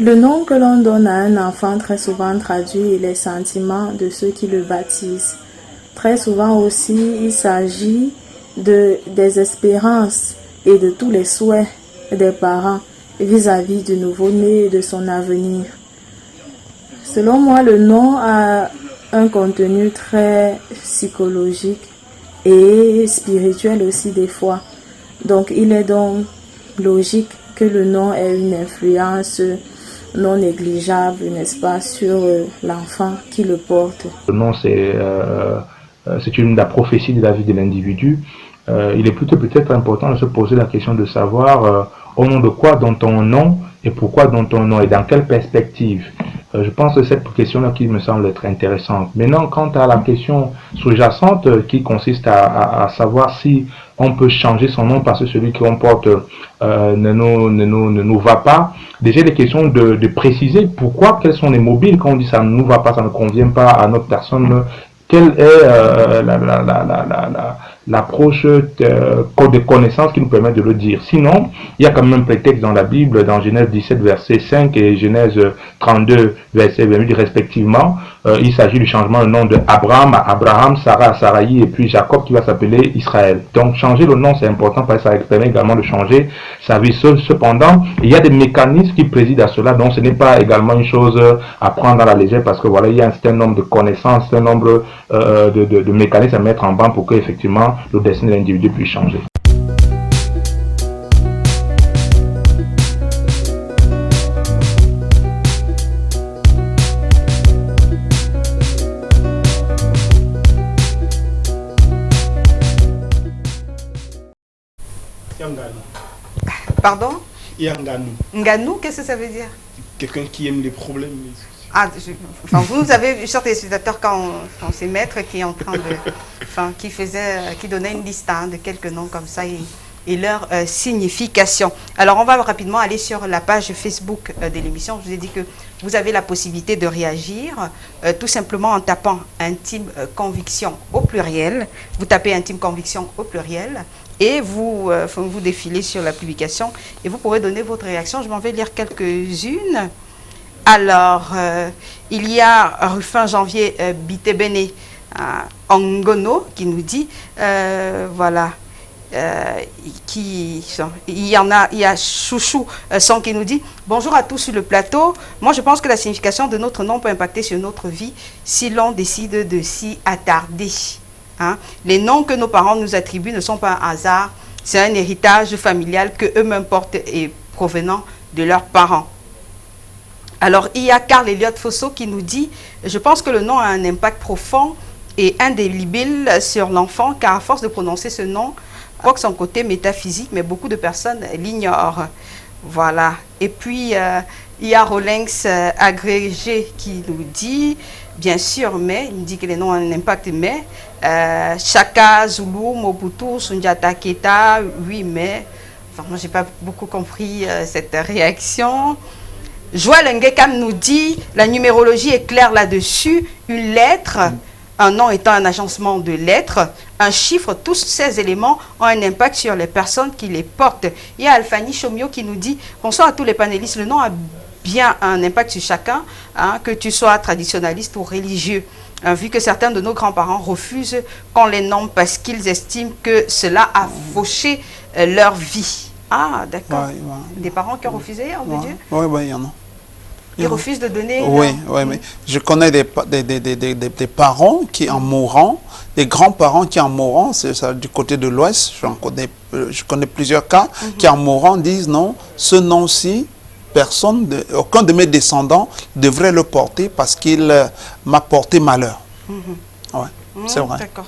Le nom que l'on donne à un enfant très souvent traduit les sentiments de ceux qui le baptisent. Très souvent aussi, il s'agit des espérances et de tous les souhaits des parents vis-à-vis du nouveau-né et de son avenir. Selon moi, le nom a un contenu très psychologique et spirituel aussi des fois. Donc, il est donc logique que le nom ait une influence non négligeable, n'est-ce pas, sur l'enfant qui le porte. Le nom, c'est la prophétie de la vie de l'individu. Il est plutôt peut-être important de se poser la question de savoir au nom de quoi donne ton nom et pourquoi donne ton nom et dans quelle perspective. Je pense que cette question-là qui me semble être intéressante. Maintenant, quant à la question sous-jacente qui consiste à savoir si on peut changer son nom parce que celui qu'on porte ne nous va pas. Déjà, les questions de préciser pourquoi, quels sont les mobiles quand on dit ça ne nous va pas, ça ne convient pas à notre personne. Quelle est l'approche de connaissance qui nous permet de le dire. Sinon, il y a quand même un prétexte dans la Bible, dans Genèse 17, verset 5 et Genèse 32, verset 28, respectivement. Il s'agit du changement de nom de Abraham à Abraham, Sarah à Saraï et puis Jacob qui va s'appeler Israël. Donc, changer le nom, c'est important parce que ça permet également de changer sa vie seule. Cependant, il y a des mécanismes qui président à cela, donc ce n'est pas également une chose à prendre à la légère parce que voilà, il y a un certain nombre de connaissances, un certain nombre de mécanismes à mettre en banc pour que effectivement le destin de l'individu puisse changer. Pardon? Yanganou. Nganou, qu'est-ce que ça veut dire? Quelqu'un qui aime les problèmes. Ah, vous avez chers téléspectateurs quand c'est Maître qui est en train de, qui donnait une liste de quelques noms comme ça et leur signification. Alors on va rapidement aller sur la page Facebook de l'émission. Je vous ai dit que vous avez la possibilité de réagir tout simplement en tapant Intime Conviction au pluriel. Vous tapez Intime Conviction au pluriel et vous défilez sur la publication et vous pourrez donner votre réaction. Je m'en vais lire quelques-unes. Alors, il y a Rufin Janvier Bitebene Angono qui nous dit, voilà, il y a Chouchou Son qui nous dit, bonjour à tous sur le plateau. Moi, je pense que la signification de notre nom peut impacter sur notre vie si l'on décide de s'y attarder. Hein? Les noms que nos parents nous attribuent ne sont pas un hasard, c'est un héritage familial que eux-mêmes portent et provenant de leurs parents. Alors, il y a Carl Elliott Fosso qui nous dit « Je pense que le nom a un impact profond et indélébile sur l'enfant, car à force de prononcer ce nom, quoi que son côté métaphysique, mais beaucoup de personnes l'ignorent. » Voilà. Et puis, il y a Rolex Agrégé qui nous dit « Bien sûr, mais, il dit que les noms ont un impact, mais, Chaka, Zulu, Mobutu, Sundiata Keita, oui, mais... » Enfin, moi, je n'ai pas beaucoup compris cette réaction. Joël Ngekam nous dit, la numérologie est claire là-dessus, une lettre, un nom étant un agencement de lettres, un chiffre, tous ces éléments ont un impact sur les personnes qui les portent. Il y a Alfani Chomio qui nous dit, bonsoir à tous les panélistes, le nom a bien un impact sur chacun, hein, que tu sois traditionnaliste ou religieux. vu que certains de nos grands-parents refusent qu'on les nomme parce qu'ils estiment que cela a fauché leur vie. Ah, d'accord. Ouais, ouais. Des parents qui ont refusé, homme de Dieu? Oui, il y en a. Ils refusent de donner... Oui, mais je connais des parents qui en mourant, des grands-parents qui en mourant, c'est ça du côté de l'Ouest, je connais plusieurs cas, qui en mourant disent non, ce nom-ci, aucun de mes descendants devrait le porter parce qu'il m'a porté malheur. Ouais, c'est vrai. D'accord.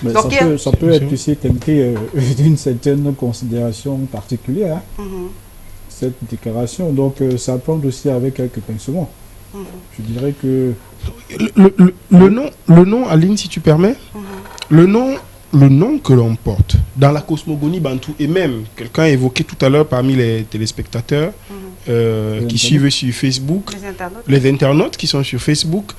Mais Donc, ça peut être aussi teinté d'une certaine considération particulière, hein, cette déclaration. Donc ça prend aussi avec quelques pincements. Je dirais que... Le nom, Aline, si tu permets, le nom que l'on porte dans la cosmogonie bantou, et même quelqu'un a évoqué tout à l'heure parmi les téléspectateurs qui suivent sur Facebook, les internautes qui sont sur Facebook,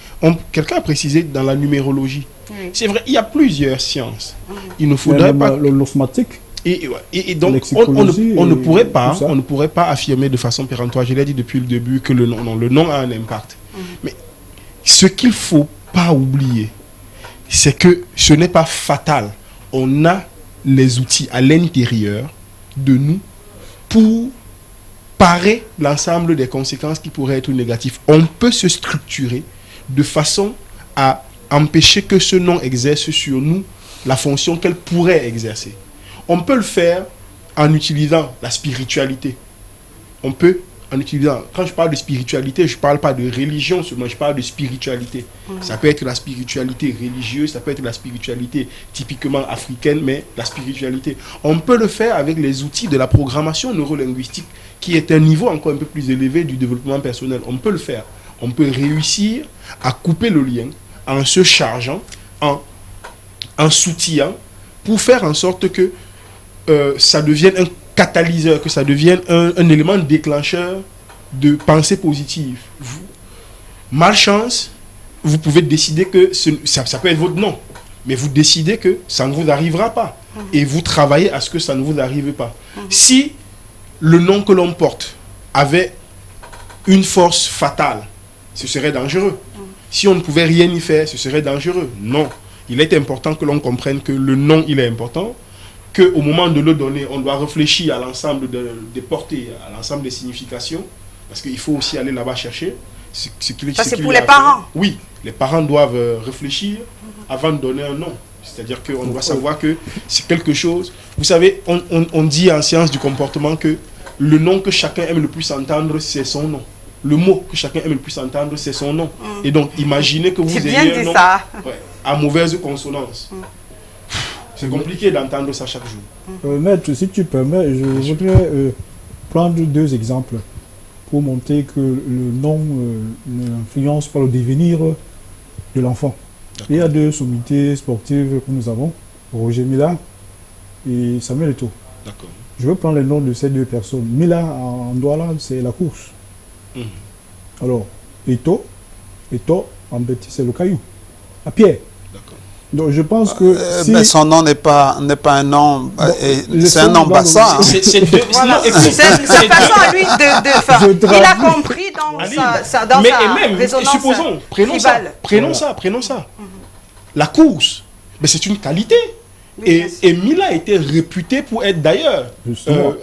quelqu'un a précisé dans la numérologie. Oui. C'est vrai, il y a plusieurs sciences. Il ne faudrait pas... L'osmatique. Et donc, on ne pourrait pas affirmer de façon péremptoire, je l'ai dit depuis le début, que le nom a un impact. Mais ce qu'il ne faut pas oublier, c'est que ce n'est pas fatal. On a les outils à l'intérieur de nous pour parer l'ensemble des conséquences qui pourraient être négatives. On peut se structurer de façon à empêcher que ce nom exerce sur nous la fonction qu'elle pourrait exercer. On peut le faire en utilisant la spiritualité. On peut en utilisant... Quand je parle de spiritualité, je ne parle pas de religion seulement, je parle de spiritualité. Ça peut être la spiritualité religieuse, ça peut être la spiritualité typiquement africaine, mais la spiritualité. On peut le faire avec les outils de la programmation neurolinguistique, qui est un niveau encore un peu plus élevé du développement personnel. On peut le faire. On peut réussir à couper le lien en se chargeant, en s'outillant, pour faire en sorte que ça devienne un catalyseur, que ça devienne un élément déclencheur de pensée positive. Malchance, vous pouvez décider que ça peut être votre nom, mais vous décidez que ça ne vous arrivera pas. Et vous travaillez à ce que ça ne vous arrive pas. Si le nom que l'on porte avait une force fatale, ce serait dangereux. Si on ne pouvait rien y faire, ce serait dangereux. Non. Il est important que l'on comprenne que le nom, il est important, qu'au moment de le donner, on doit réfléchir à l'ensemble des portées, à l'ensemble des significations, parce qu'il faut aussi aller là-bas chercher. Ça, c'est pour les parents. Oui, les parents doivent réfléchir avant de donner un nom. C'est-à-dire qu'on doit savoir que c'est quelque chose... Vous savez, on dit en science du comportement que le nom que chacun aime le plus entendre, c'est son nom. Le mot que chacun aime le plus entendre, c'est son nom. Et donc, imaginez que vous ayez un nom à mauvaise consonance. C'est compliqué d'entendre ça chaque jour. Maître, si tu permets, je voudrais prendre deux exemples pour montrer que le nom n'influence pas le devenir de l'enfant. Il y a deux sommités sportives que nous avons, Roger Mila et Samuel Eto'o. Je veux prendre les noms de ces deux personnes. Mila en Douala, c'est la course. Alors, Eto'o en bêtise, c'est le caillou. À pierre. Donc je pense que mais son nom n'est pas un nom, c'est un nom bassin. C'est sa façon à lui de il a compris dans sa résonance. Supposons, prenons ça. La course, mais c'est une qualité. Oui, et Mila était réputé pour être d'ailleurs,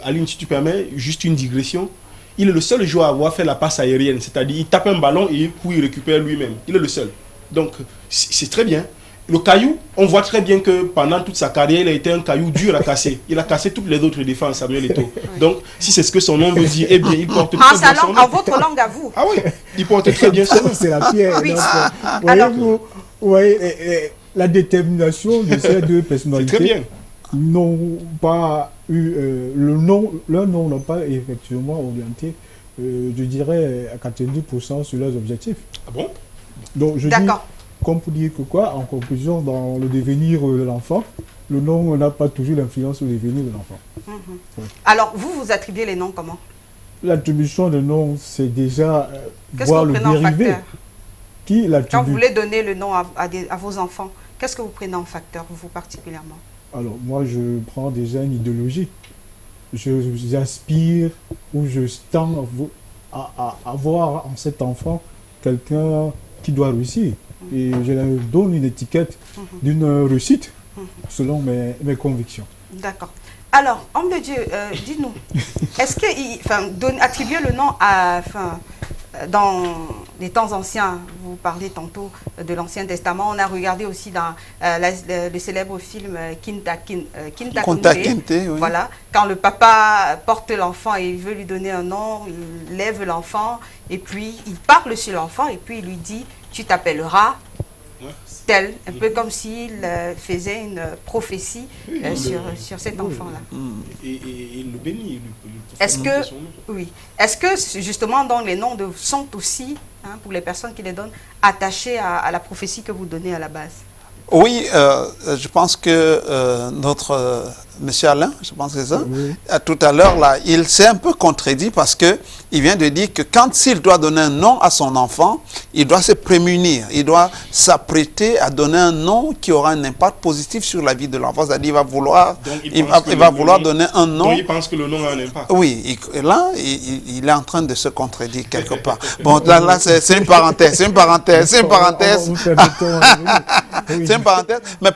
Aline, si tu permets, juste une digression, il est le seul joueur à avoir fait la passe aérienne, c'est-à-dire il tape un ballon et il récupère lui-même. Il est le seul. Donc c'est très bien. Le caillou, on voit très bien que pendant toute sa carrière, il a été un caillou dur à casser. Il a cassé toutes les autres défenses, Samuel Eto'o. Donc, si c'est ce que son nom veut dire, eh bien, il porte très bien son nom. En votre langue à vous. Ah oui, il porte très bien son nom. C'est la pierre. Oui. Vous voyez, la détermination de ces deux personnalités n'ont pas eu leur nom n'a pas effectivement orienté, je dirais, à 90% sur leurs objectifs. Ah bon? Donc, je dis... Comme pour dire que quoi, en conclusion, dans le devenir de l'enfant, le nom n'a pas toujours l'influence sur le devenir de l'enfant. Alors, vous attribuez les noms comment? L'attribution de nom, c'est déjà voir le dérivé. Qui l'attribue? Quand vous voulez donner le nom à vos enfants, qu'est-ce que vous prenez en facteur, vous particulièrement? Alors, moi, je prends déjà une idéologie. J'aspire ou je tends à voir en cet enfant quelqu'un qui doit réussir. Et je leur donne une étiquette d'une réussite selon mes convictions. D'accord. Alors, homme de Dieu, dis-nous, est-ce que attribuer le nom à, dans les temps anciens, vous parlez tantôt de l'Ancien Testament, on a regardé aussi dans le célèbre film Kunta Kinte, oui. voilà, quand le papa porte l'enfant et il veut lui donner un nom, il lève l'enfant et puis il parle sur l'enfant et puis il lui dit « tu t'appelleras » tel, un peu comme s'il faisait une prophétie sur cet enfant-là. Et il le bénit. Est-ce que, est-ce que justement donc, les noms sont aussi, pour les personnes qui les donnent, attachés à la prophétie que vous donnez à la base? Oui, je pense que notre monsieur Alain, je pense que c'est ça, tout à l'heure, là, il s'est un peu contredit parce que il vient de dire que quand s'il doit donner un nom à son enfant, il doit se prémunir, il doit s'apprêter à donner un nom qui aura un impact positif sur la vie de l'enfant. C'est-à-dire il va vouloir, donner un nom. Donc il pense que le nom a un impact. Oui, là, il est en train de se contredire quelque part. Bon, là c'est une parenthèse, c'est une parenthèse. C'est une parenthèse. Mais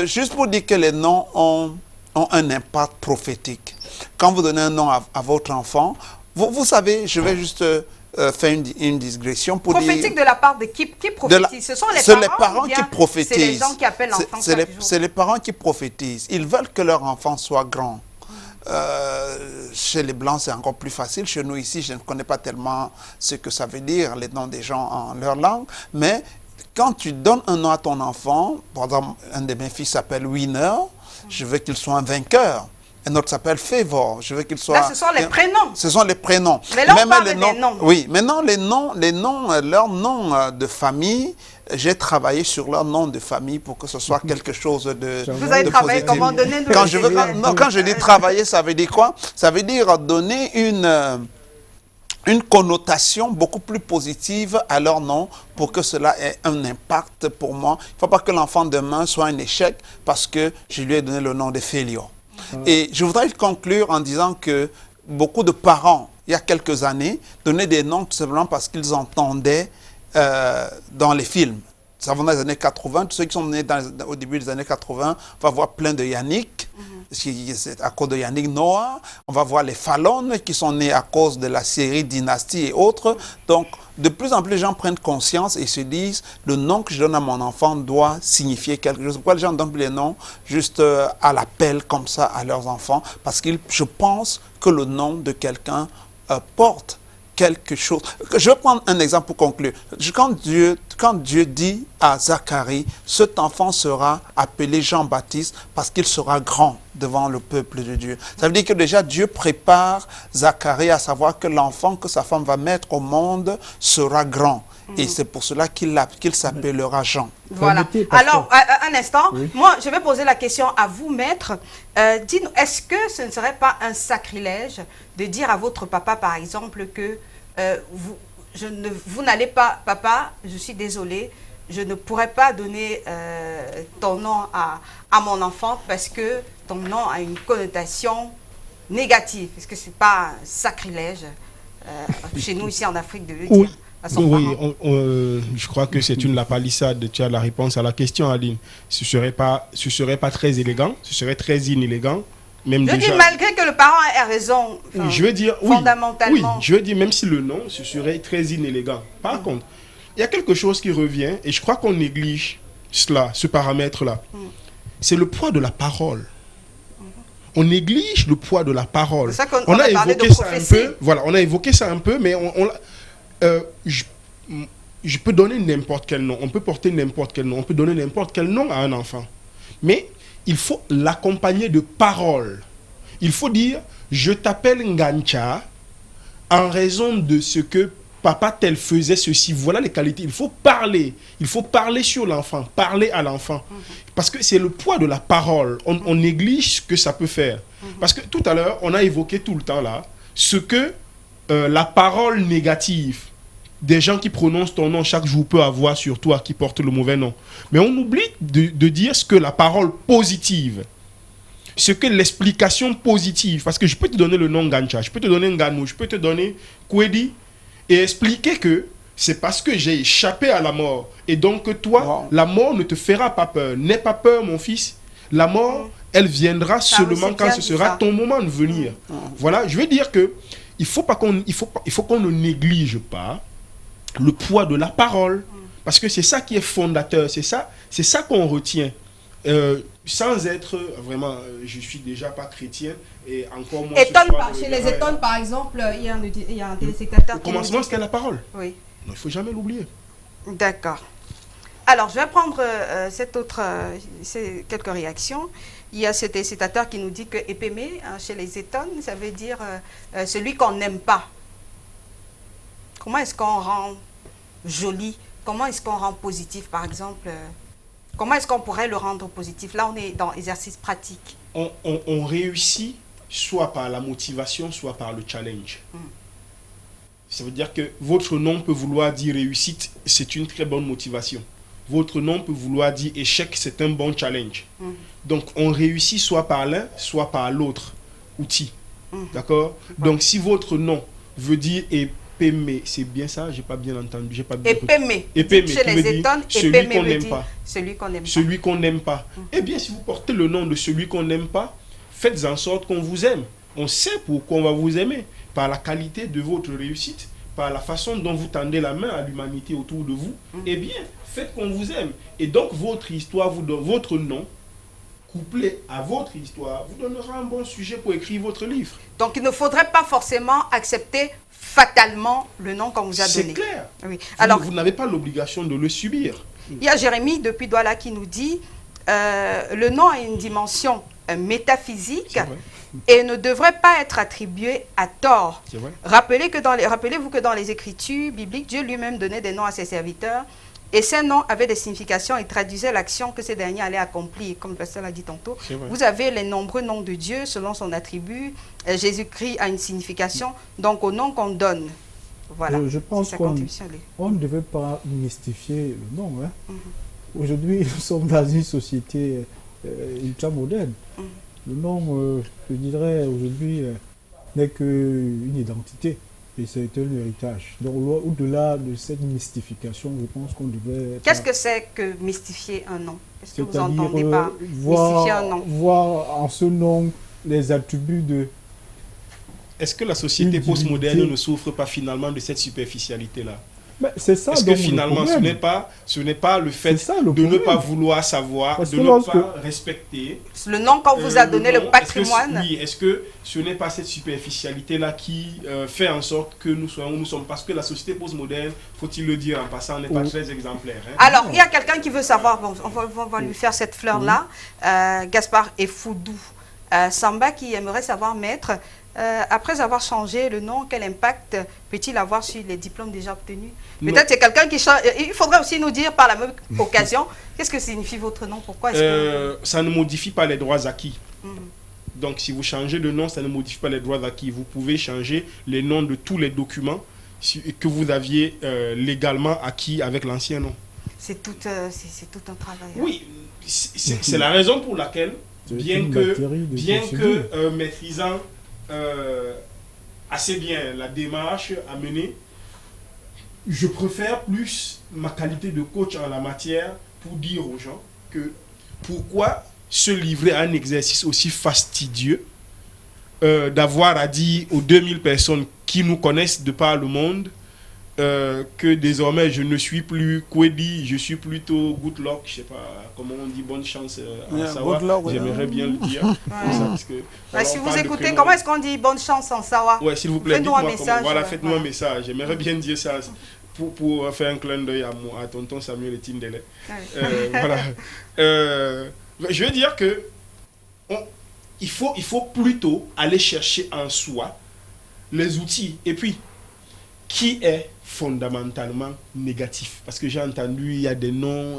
juste pour dire que les noms ont un impact prophétique. Quand vous donnez un nom à votre enfant, vous savez, je vais juste faire une digression pour prophétique dire... de la part de qui prophétise? Ce sont les parents qui prophétisent. C'est les gens qui appellent l'enfant. C'est les parents qui prophétisent. Ils veulent que leur enfant soit grand. Chez les Blancs, c'est encore plus facile. Chez nous, ici, je ne connais pas tellement ce que ça veut dire, les noms des gens en leur langue. Mais quand tu donnes un nom à ton enfant, par exemple, un de mes fils s'appelle Winner, je veux qu'il soit un vainqueur. Un autre s'appelle Favor, je veux qu'il soit... Là, ce sont les prénoms. Ce sont les prénoms. Mais là, on parle des noms. Oui, maintenant, leurs noms de famille, j'ai travaillé sur leur nom de famille pour que ce soit quelque chose de Vous avez travaillé positif. comment donner Quand je dis travailler, ça veut dire quoi? Ça veut dire donner une connotation beaucoup plus positive à leur nom pour que cela ait un impact pour moi. Il ne faut pas que l'enfant demain soit un échec parce que je lui ai donné le nom de Félio. Et je voudrais conclure en disant que beaucoup de parents, il y a quelques années, donnaient des noms tout simplement parce qu'ils entendaient dans les films. Ça va dans les années 80, tous ceux qui sont nés au début des années 80, on va voir plein de Yannick, c'est à cause de Yannick Noah. On va voir les Fallon qui sont nés à cause de la série Dynastie et autres. Donc, de plus en plus, les gens prennent conscience et se disent, le nom que je donne à mon enfant doit signifier quelque chose. Pourquoi les gens donnent les noms juste à l'appel comme ça à leurs enfants? Parce que je pense que le nom de quelqu'un porte quelque chose. Je vais prendre un exemple pour conclure. Quand Dieu dit à Zacharie, cet enfant sera appelé Jean-Baptiste parce qu'il sera grand devant le peuple de Dieu. Ça veut dire que déjà Dieu prépare Zacharie à savoir que l'enfant que sa femme va mettre au monde sera grand. Et c'est pour cela qu'il s'appellera Jean. Voilà. Alors, un instant, moi, je vais poser la question à vous, maître. Dites-nous, est-ce que ce ne serait pas un sacrilège de dire à votre papa, par exemple, que vous n'allez pas, papa, je suis désolé, je ne pourrais pas donner ton nom à mon enfant parce que ton nom a une connotation négative. Est-ce que ce n'est pas un sacrilège chez nous, ici en Afrique, de le dire? Oui, je crois que c'est une lapalissade. Tu as la réponse à la question, Aline. Ce serait pas très élégant, ce serait très inélégant. Même je dis malgré que le parent ait raison, je veux dire, fondamentalement. Oui, je veux dire, même si le nom, ce serait très inélégant. Par contre, il y a quelque chose qui revient, et je crois qu'on néglige ce paramètre-là. C'est le poids de la parole. On néglige le poids de la parole. C'est ça qu'on on a évoqué ça un peu. Voilà, on a évoqué ça un peu, mais je peux donner n'importe quel nom. On peut porter n'importe quel nom. On peut donner n'importe quel nom à un enfant. Mais il faut l'accompagner de paroles. Il faut dire, je t'appelle Ngancha en raison de ce que papa tel faisait ceci. Voilà les qualités. Il faut parler. Il faut parler sur l'enfant, parler à l'enfant. Parce que c'est le poids de la parole. On néglige ce que ça peut faire. Parce que tout à l'heure, on a évoqué tout le temps là, ce que la parole négative des gens qui prononcent ton nom chaque jour peut avoir sur toi qui porte le mauvais nom. Mais on oublie de dire ce que la parole positive, ce que l'explication positive, parce que je peux te donner le nom Gancha, je peux te donner Nganou, je peux te donner Kwedi, et expliquer que c'est parce que j'ai échappé à la mort. Et donc que toi, Wow. la mort ne te fera pas peur. N'aie pas peur, mon fils. La mort, elle viendra Ça, oui, seulement c'est quand bien ce dit, sera ça. ton moment de venir. Voilà, je veux dire que il faut qu'on ne néglige pas le poids de la parole. Parce que c'est ça qui est fondateur. C'est ça qu'on retient. Sans être vraiment, je suis déjà pas chrétien et encore moins. Étonne ce soir, pas. Chez les ouais. étonnes, par exemple, il y a un téléspectateur Au qui nous commencement, dit... c'était la parole. Oui, Non, il ne faut jamais l'oublier. d'accord. Alors, je vais prendre quelques réactions. Il y a ce téléspectateur qui nous dit que épémé, chez les étonnes, ça veut dire celui qu'on n'aime pas. Comment est-ce qu'on rend joli? Comment est-ce qu'on rend positif, par exemple comment est-ce qu'on pourrait le rendre positif? Là, on est dans exercice pratique. On réussit soit par la motivation, soit par le challenge. Ça veut dire que votre nom peut vouloir dire réussite, c'est une très bonne motivation. Votre nom peut vouloir dire échec, c'est un bon challenge. Donc, on réussit soit par l'un, soit par l'autre outil. D'accord? Donc, si votre nom veut dire épémé, c'est bien ça? J'ai pas bien entendu. J'ai pas bien Épémé. Épémé, Chez qui veut les dire étonnes, celui épémé qu'on veut n'aime dire pas. celui qu'on n'aime pas. Celui qu'on n'aime pas. Eh bien, si vous portez le nom de celui qu'on n'aime pas, faites en sorte qu'on vous aime. On sait pourquoi on va vous aimer. Par la qualité de votre réussite, par la façon dont vous tendez la main à l'humanité autour de vous. Eh bien, faites qu'on vous aime. Et donc, votre histoire, votre nom, couplé à votre histoire, vous donnera un bon sujet pour écrire votre livre. Donc, il ne faudrait pas forcément accepter fatalement le nom qu'on vous a donné. C'est clair. Oui. Vous, Alors, vous n'avez pas l'obligation de le subir. il y a Jérémie depuis Douala qui nous dit le nom a une dimension métaphysique C'est vrai. et ne devrait pas être attribué à tort. C'est vrai. Rappelez-vous que dans les Écritures bibliques, Dieu lui-même donnait des noms à ses serviteurs et ces noms avaient des significations et traduisaient l'action que ces derniers allaient accomplir, comme le pasteur l'a dit tantôt. C'est vrai. Vous avez les nombreux noms de Dieu selon son attribut. Jésus-Christ a une signification, donc au nom qu'on donne. Voilà. Je pense C'est sa qu'on contribution, lui. ne devait pas mystifier le nom. Hein. Aujourd'hui, nous sommes dans une société ultra-moderne. Le nom, je dirais, aujourd'hui, n'est qu'une identité. Et c'est un héritage. Donc, au-delà de cette mystification, je pense qu'on devait... Qu'est-ce que c'est que mystifier un nom? Qu'est-ce que vous C'est-à-dire entendez par mystifier un nom? voir en ce nom les attributs de... Est-ce que la société Une postmoderne divinité. ne souffre pas finalement de cette superficialité-là? Mais c'est ça. Est-ce que donc, le finalement ce problème. n'est pas le fait C'est ça, le de ne problème. pas vouloir savoir, Parce de que ne lorsque- pas respecter Le nom qu'on vous a donné, le nom? patrimoine. Est-ce que ce n'est pas cette superficialité-là qui fait en sorte que nous soyons où nous sommes? Parce que la société postmoderne, faut-il le dire en passant, n'est pas Oui. très exemplaire. Hein. Alors, il y a quelqu'un qui veut savoir, bon, on va lui faire cette fleur-là, Gaspard et Foudou. Samba qui aimerait savoir, maître, après avoir changé le nom, quel impact peut-il avoir sur les diplômes déjà obtenus? Non. Peut-être c'est quelqu'un qui change. Il faudrait aussi nous dire par la même occasion, qu'est-ce que signifie votre nom? Pourquoi est-ce que... Ça ne modifie pas les droits acquis. Donc, si vous changez de nom, ça ne modifie pas les droits acquis. Vous pouvez changer les noms de tous les documents que vous aviez légalement acquis avec l'ancien nom. C'est tout un travail. Hein. Oui, c'est la raison pour laquelle, C'est bien une que, batterie de procédures. maîtrisant assez bien la démarche à mener, je préfère plus ma qualité de coach en la matière pour dire aux gens que pourquoi se livrer à un exercice aussi fastidieux d'avoir à dire aux 2000 personnes qui nous connaissent de par le monde que désormais je ne suis plus Kwedi, je suis plutôt good luck, je sais pas comment on dit, bonne chance à Yeah, savoir. good luck, ouais. J'aimerais bien le dire. Comme ça, parce que, voilà, Si on vous parle de écoutez, prénom. comment est-ce qu'on dit bonne chance en Sawa? Ouais, s'il vous plaît, Faites-nous un dites-moi comment. message, Voilà, faites-nous voilà. un message. J'aimerais bien dire ça pour faire un clin d'œil à tonton Samuel et Tindele. Ouais. Voilà. Je veux dire que il faut plutôt aller chercher en soi les outils. Et puis, qui est fondamentalement négatif? Parce que j'ai entendu, il y a des noms.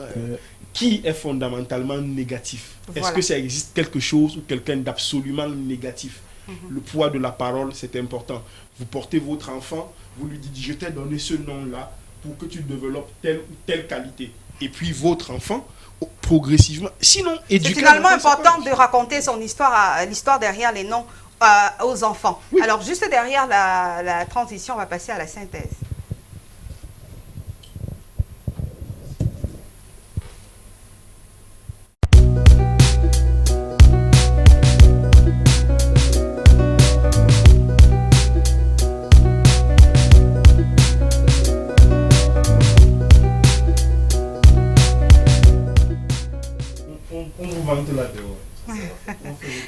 Qui est fondamentalement négatif? Est-ce Voilà. que ça existe quelque chose ou quelqu'un d'absolument négatif? Le poids de la parole, c'est important. Vous portez votre enfant, vous lui dites, je t'ai donné ce nom-là pour que tu développes telle ou telle qualité. Et puis votre enfant, progressivement, sinon, C'est éduquer finalement un enfant, c'est important pas- de raconter son histoire, l'histoire derrière les noms aux enfants. Oui. Alors, juste derrière la transition, on va passer à la synthèse.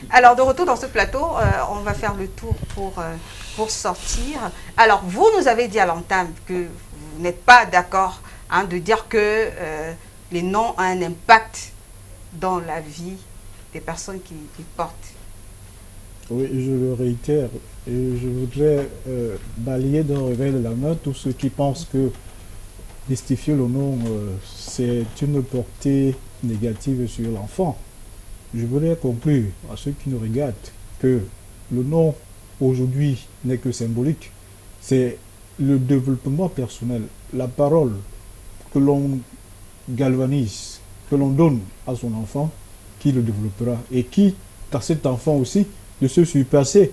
Alors, de retour dans ce plateau, on va faire le tour pour sortir. Alors, vous nous avez dit à l'entame que vous n'êtes pas d'accord de dire que les noms ont un impact dans la vie des personnes qui portent. Oui, je le réitère. Et je voudrais balayer d'un revers de la main tous ceux qui pensent que mystifier le nom, c'est une portée négative sur l'enfant. Je voudrais conclure à ceux qui nous regardent que le nom aujourd'hui n'est que symbolique. C'est le développement personnel, la parole que l'on galvanise, que l'on donne à son enfant, qui le développera et qui, à cet enfant aussi, de se surpasser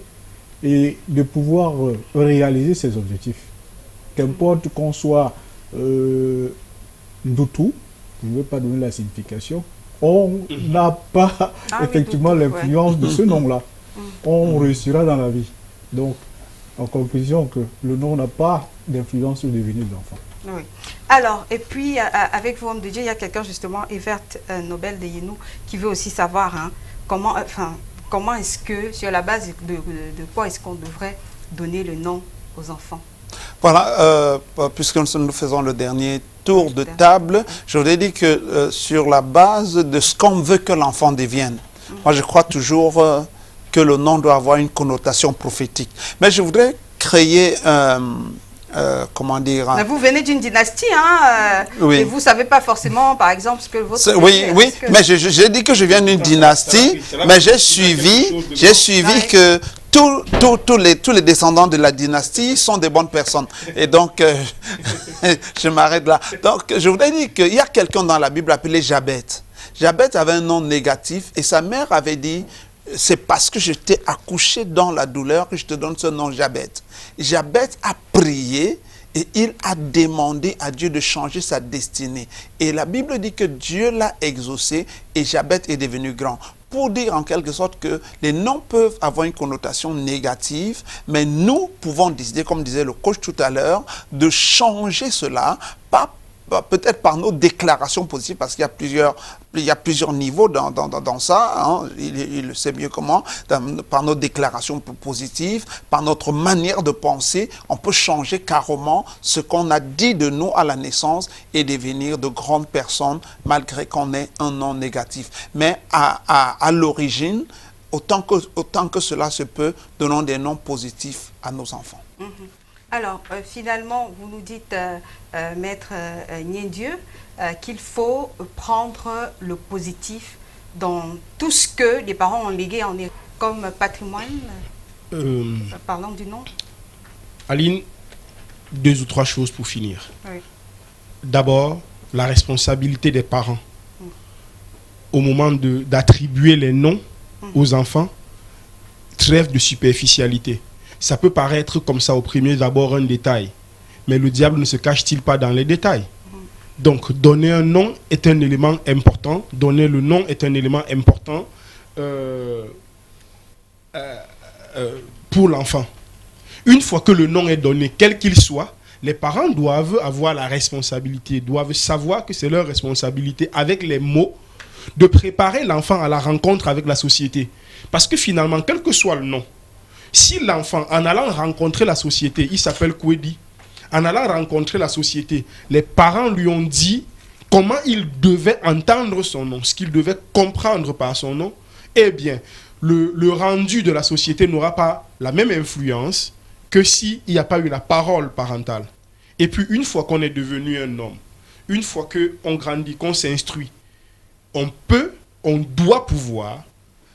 et de pouvoir réaliser ses objectifs. Qu'importe qu'on soit Ndoutou, je ne veux pas donner la signification, on n'a pas effectivement l'influence de ce nom-là. On réussira dans la vie. Donc, en conclusion, que le nom n'a pas d'influence sur le devenir de l'enfant. Oui. Alors, et puis, avec vous, homme de Dieu, il y a quelqu'un justement, Evert Nobel de Yenou, qui veut aussi savoir comment est-ce que, sur la base de quoi est-ce qu'on devrait donner le nom aux enfants? Voilà, puisque nous faisons le dernier tour de table, je voudrais dire que sur la base de ce qu'on veut que l'enfant devienne, moi je crois toujours que le nom doit avoir une connotation prophétique. Mais je voudrais créer comment dire... Mais vous venez d'une dynastie, oui. Et vous ne savez pas forcément, par exemple, ce que votre... Oui, mais j'ai dit que je viens d'une dynastie, mais j'ai suivi que tous les descendants de la dynastie sont des bonnes personnes. Et donc, je m'arrête là. Donc, je voudrais dire qu'il y a quelqu'un dans la Bible appelé Jabet. Jabet avait un nom négatif et sa mère avait dit... C'est parce que je t'ai accouché dans la douleur que je te donne ce nom Jabet. Jabet a prié et il a demandé à Dieu de changer sa destinée. Et la Bible dit que Dieu l'a exaucé et Jabet est devenu grand. Pour dire en quelque sorte que les noms peuvent avoir une connotation négative, mais nous pouvons décider, comme disait le coach tout à l'heure, de changer cela, peut-être par nos déclarations positives, parce qu'il y a plusieurs niveaux dans ça, il le sait mieux comment, par nos déclarations positives, par notre manière de penser, on peut changer carrément ce qu'on a dit de nous à la naissance et devenir de grandes personnes, malgré qu'on ait un nom négatif. Mais à l'origine, autant que cela se peut, donnons des noms positifs à nos enfants. Alors, finalement, vous nous dites, Maître Niendieu, qu'il faut prendre le positif dans tout ce que les parents ont légué comme patrimoine. Parlons du nom. Aline, 2 ou 3 choses pour finir. Oui. D'abord, la responsabilité des parents. Au moment d'attribuer les noms aux enfants, trêve de superficialité. Ça peut paraître comme ça au premier abord un détail, mais le diable ne se cache-t-il pas dans les détails? Donc, donner un nom est un élément important. Donner le nom est un élément important pour l'enfant. Une fois que le nom est donné, quel qu'il soit, les parents doivent avoir la responsabilité, doivent savoir que c'est leur responsabilité, avec les mots, de préparer l'enfant à la rencontre avec la société. Parce que finalement, quel que soit le nom, si l'enfant, en allant rencontrer la société, il s'appelle Kwedi, en allant rencontrer la société, les parents lui ont dit comment il devait entendre son nom, ce qu'il devait comprendre par son nom, eh bien, le rendu de la société n'aura pas la même influence que s'il n'y a pas eu la parole parentale. Et puis, une fois qu'on est devenu un homme, une fois qu'on grandit, qu'on s'instruit, on doit pouvoir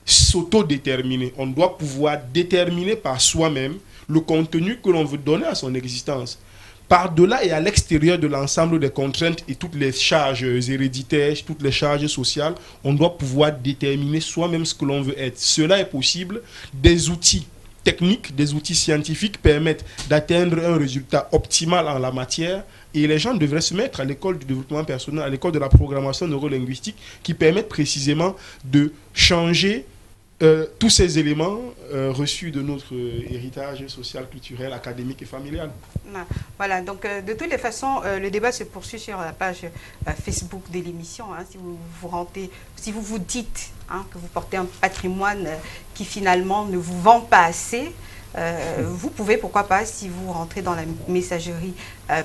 s'autodéterminer. On doit pouvoir déterminer par soi-même le contenu que l'on veut donner à son existence. Par-delà et à l'extérieur de l'ensemble des contraintes et toutes les charges héréditaires, toutes les charges sociales, on doit pouvoir déterminer soi-même ce que l'on veut être. Cela est possible. Des outils techniques, des outils scientifiques permettent d'atteindre un résultat optimal en la matière. Et les gens devraient se mettre à l'école du développement personnel, à l'école de la programmation neurolinguistique, qui permettent précisément de changer tous ces éléments reçus de notre héritage social, culturel, académique et familial. Voilà, donc de toutes les façons, le débat se poursuit sur la page Facebook de l'émission. Hein, si vous vous dites que vous portez un patrimoine qui finalement ne vous vend pas assez, vous pouvez, pourquoi pas, si vous rentrez dans la messagerie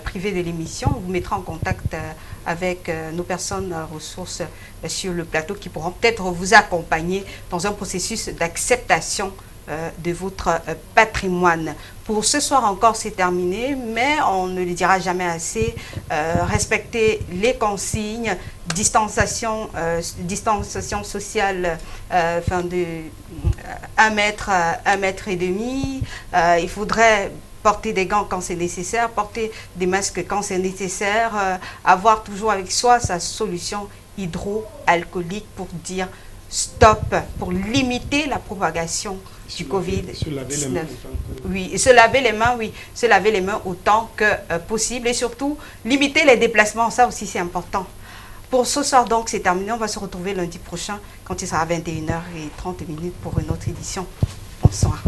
privée de l'émission, vous mettrez en contact avec nos personnes ressources sur le plateau qui pourront peut-être vous accompagner dans un processus d'acceptation de votre patrimoine. Pour ce soir encore, c'est terminé, mais on ne le dira jamais assez. Respectez les consignes, distanciation sociale, de 1 mètre à 1,5 mètre. Il faudrait porter des gants quand c'est nécessaire, porter des masques quand c'est nécessaire, avoir toujours avec soi sa solution hydroalcoolique pour dire stop, pour limiter la propagation du Covid-19. Oui, et se laver les mains, oui, se laver les mains autant que possible et surtout limiter les déplacements, ça aussi c'est important. Pour ce soir donc c'est terminé, on va se retrouver lundi prochain quand il sera 21h30 pour une autre édition. Bonsoir.